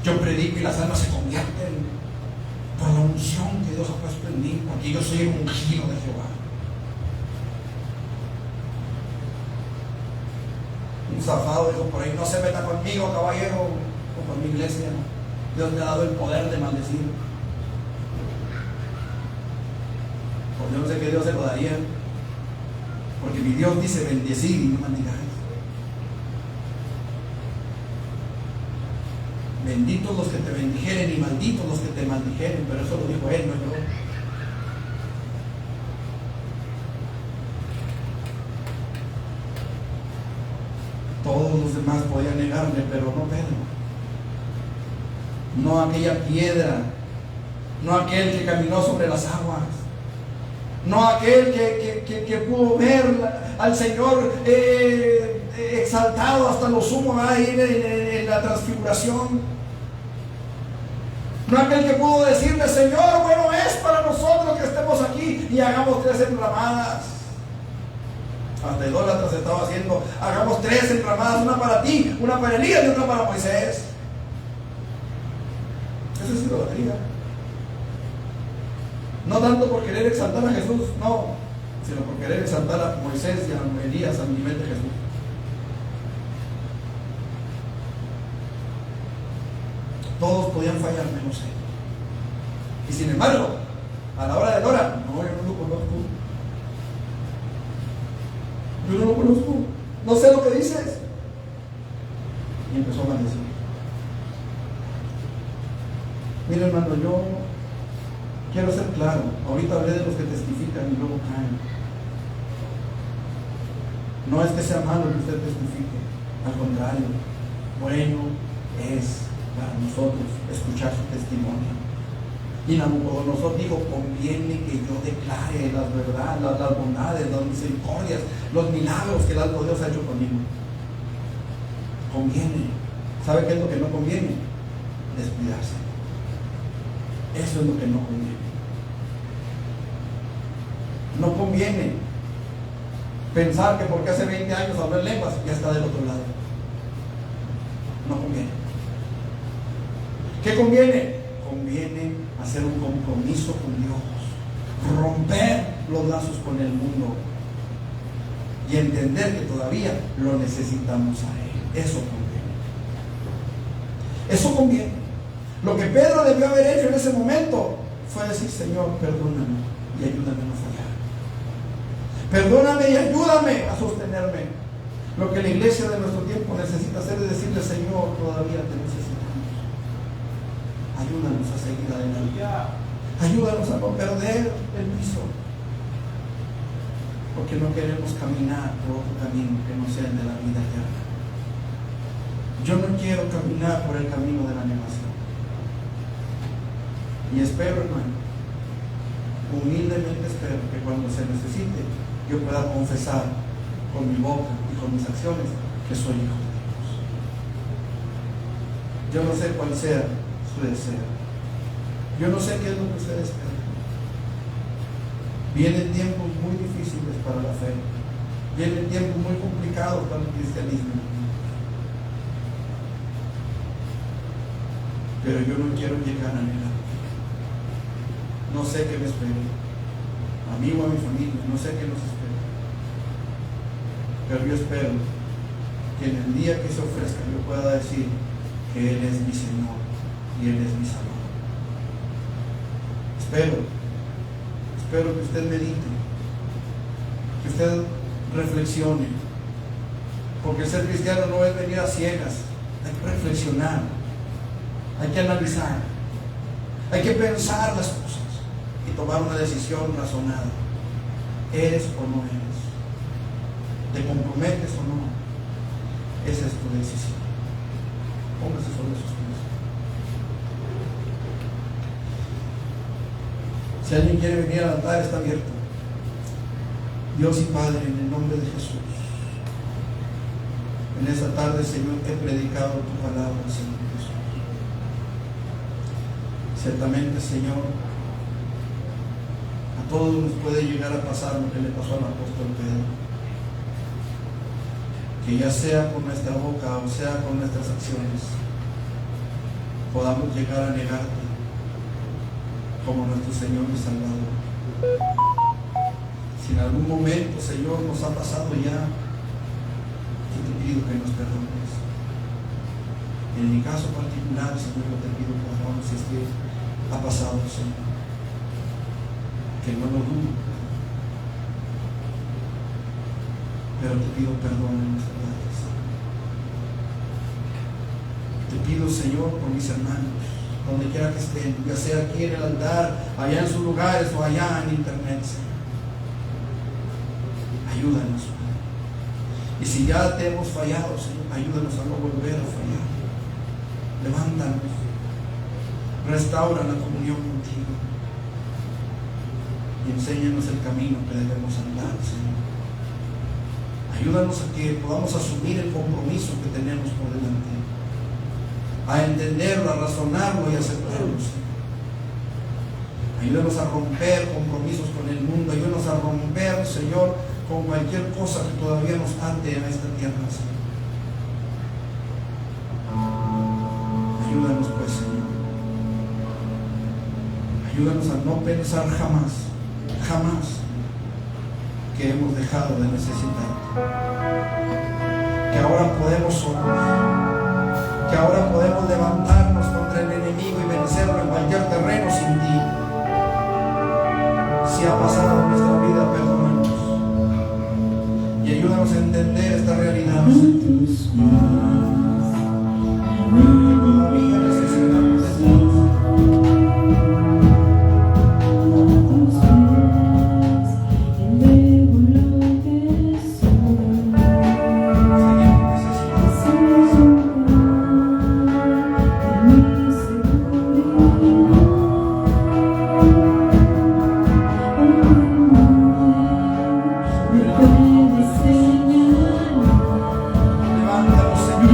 Yo predico y las almas se convierten por la unción que Dios ha puesto en mí, porque yo soy el ungido de Jehová. Un zafado dijo por ahí: no se meta conmigo, caballero, o con mi iglesia. Dios me ha dado el poder de maldecir. Pues yo no sé qué Dios se lo daría, porque mi Dios dice bendecir y no maldigáis. Benditos los que te bendijeren y malditos los que te maldijeren, pero eso lo dijo Él, no yo. Todos los demás podían negarle, pero no Pedro. No aquella piedra, no aquel que caminó sobre las aguas, no aquel que pudo ver al Señor exaltado hasta lo sumo ahí en la transfiguración. No aquel que pudo decirle: Señor, bueno es para nosotros que estemos aquí y hagamos 3 enramadas. Hasta idólatras estaba haciendo: hagamos 3 enramadas, una para ti, una para Elías y otra para Moisés. Esa es idolatría. No tanto por querer exaltar a Jesús, no, sino por querer exaltar a Moisés y a Elías al nivel de Jesús. Todos podían fallar menos Él. Y sin embargo, a la hora de la hora, no, yo no lo conozco. Yo no lo conozco. No sé lo que dices. Y empezó a maldecir. Mira, hermano, yo quiero ser claro. Ahorita hablé de los que testifican y luego caen. No es que sea malo que usted testifique. Al contrario, bueno es para nosotros escuchar su testimonio. Y Nabucodonosor dijo: conviene que yo declare las verdades, las bondades, las misericordias, los milagros que el alto Dios ha hecho conmigo. Conviene. ¿Sabe qué es lo que no conviene? Descuidarse. Eso es lo que no conviene. No conviene pensar que porque hace 20 años habló en lenguas ya está del otro lado. No conviene. ¿Qué conviene? Conviene hacer un compromiso con Dios, romper los lazos con el mundo y entender que todavía lo necesitamos a Él. Eso conviene. Eso conviene. Lo que Pedro debió haber hecho en ese momento fue decir: Señor, perdóname y ayúdame a no fallar. Perdóname y ayúdame a sostenerme. Lo que la iglesia de nuestro tiempo necesita hacer es decirle: Señor, todavía te necesitamos. Ayúdanos a seguir adelante. Ayúdanos a no perder el piso. Porque no queremos caminar por otro camino que no sea el de la vida eterna. Yo no quiero caminar por el camino de la negación. Y espero, hermano, humildemente espero que cuando se necesite yo pueda confesar con mi boca y con mis acciones que que soy hijo de Dios. Yo no sé cuál sea su deseo. Yo no sé qué es lo que ustedes esperan. Vienen tiempos muy difíciles para la fe. Vienen tiempos muy complicados para el cristianismo. Pero yo no quiero llegar a negar. No sé qué me espera. A mí o a mi familia, no sé qué nos espera. Pero yo espero que en el día que se ofrezca yo pueda decir que Él es mi Señor y Él es mi Salvador. Espero que usted medite, que usted reflexione, porque ser cristiano no es venir a ciegas, hay que reflexionar, hay que analizar, hay que pensar las cosas y tomar una decisión razonada. ¿Eres o no eres? ¿Te comprometes o no? Esa es tu decisión. Póngase sobre sus pies. Si alguien quiere venir al altar, está abierto. Dios y Padre, en el nombre de Jesús, en esta tarde, Señor, he predicado tu palabra, Señor Jesús. Ciertamente, Señor, a todos nos puede llegar a pasar lo que le pasó al apóstol Pedro. Que ya sea con nuestra boca o sea con nuestras acciones, podamos llegar a negarte como nuestro Señor y Salvador. Si en algún momento, Señor, nos ha pasado ya, yo te pido que nos perdones. En mi caso particular, Señor, yo te pido perdón si es que ha pasado, Señor, que no lo dudo, pero te pido perdón en nuestras vidas. Te pido, Señor, por mis hermanos, donde quiera que estén, ya sea aquí en el altar, allá en sus lugares o allá en internet, Señor. Ayúdanos, Padre. Y si ya te hemos fallado, Señor, ayúdanos a no volver a fallar. Levántanos, restaura la comunión contigo y enséñanos el camino que debemos andar, Señor. Ayúdanos a que podamos asumir el compromiso que tenemos por delante, a entenderlo, a razonarlo y a aceptarlo, Señor. Ayúdanos a romper compromisos con el mundo, ayúdanos a romper, Señor, con cualquier cosa que todavía nos ate a esta tierra, Señor. Ayúdanos, pues, Señor. Ayúdanos a no pensar jamás que hemos dejado de necesitar, que ahora podemos solos, que ahora podemos levantarnos contra el enemigo y vencerlo en cualquier terreno sin ti. Si ha pasado en nuestra vida, perdónanos y ayúdanos a entender esta realidad, Señor. Todavía necesitamos de ti. Levántanos, Señor.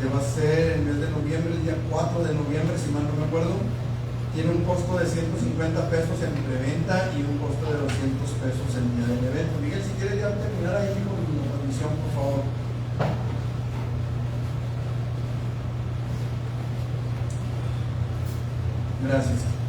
va a ser en el mes de noviembre, el día 4 de noviembre, si mal no me acuerdo. Tiene un costo de 150 pesos en preventa y un costo de 200 pesos en día del evento. Miguel, si quieres ya terminar ahí con la transmisión, por favor. Gracias.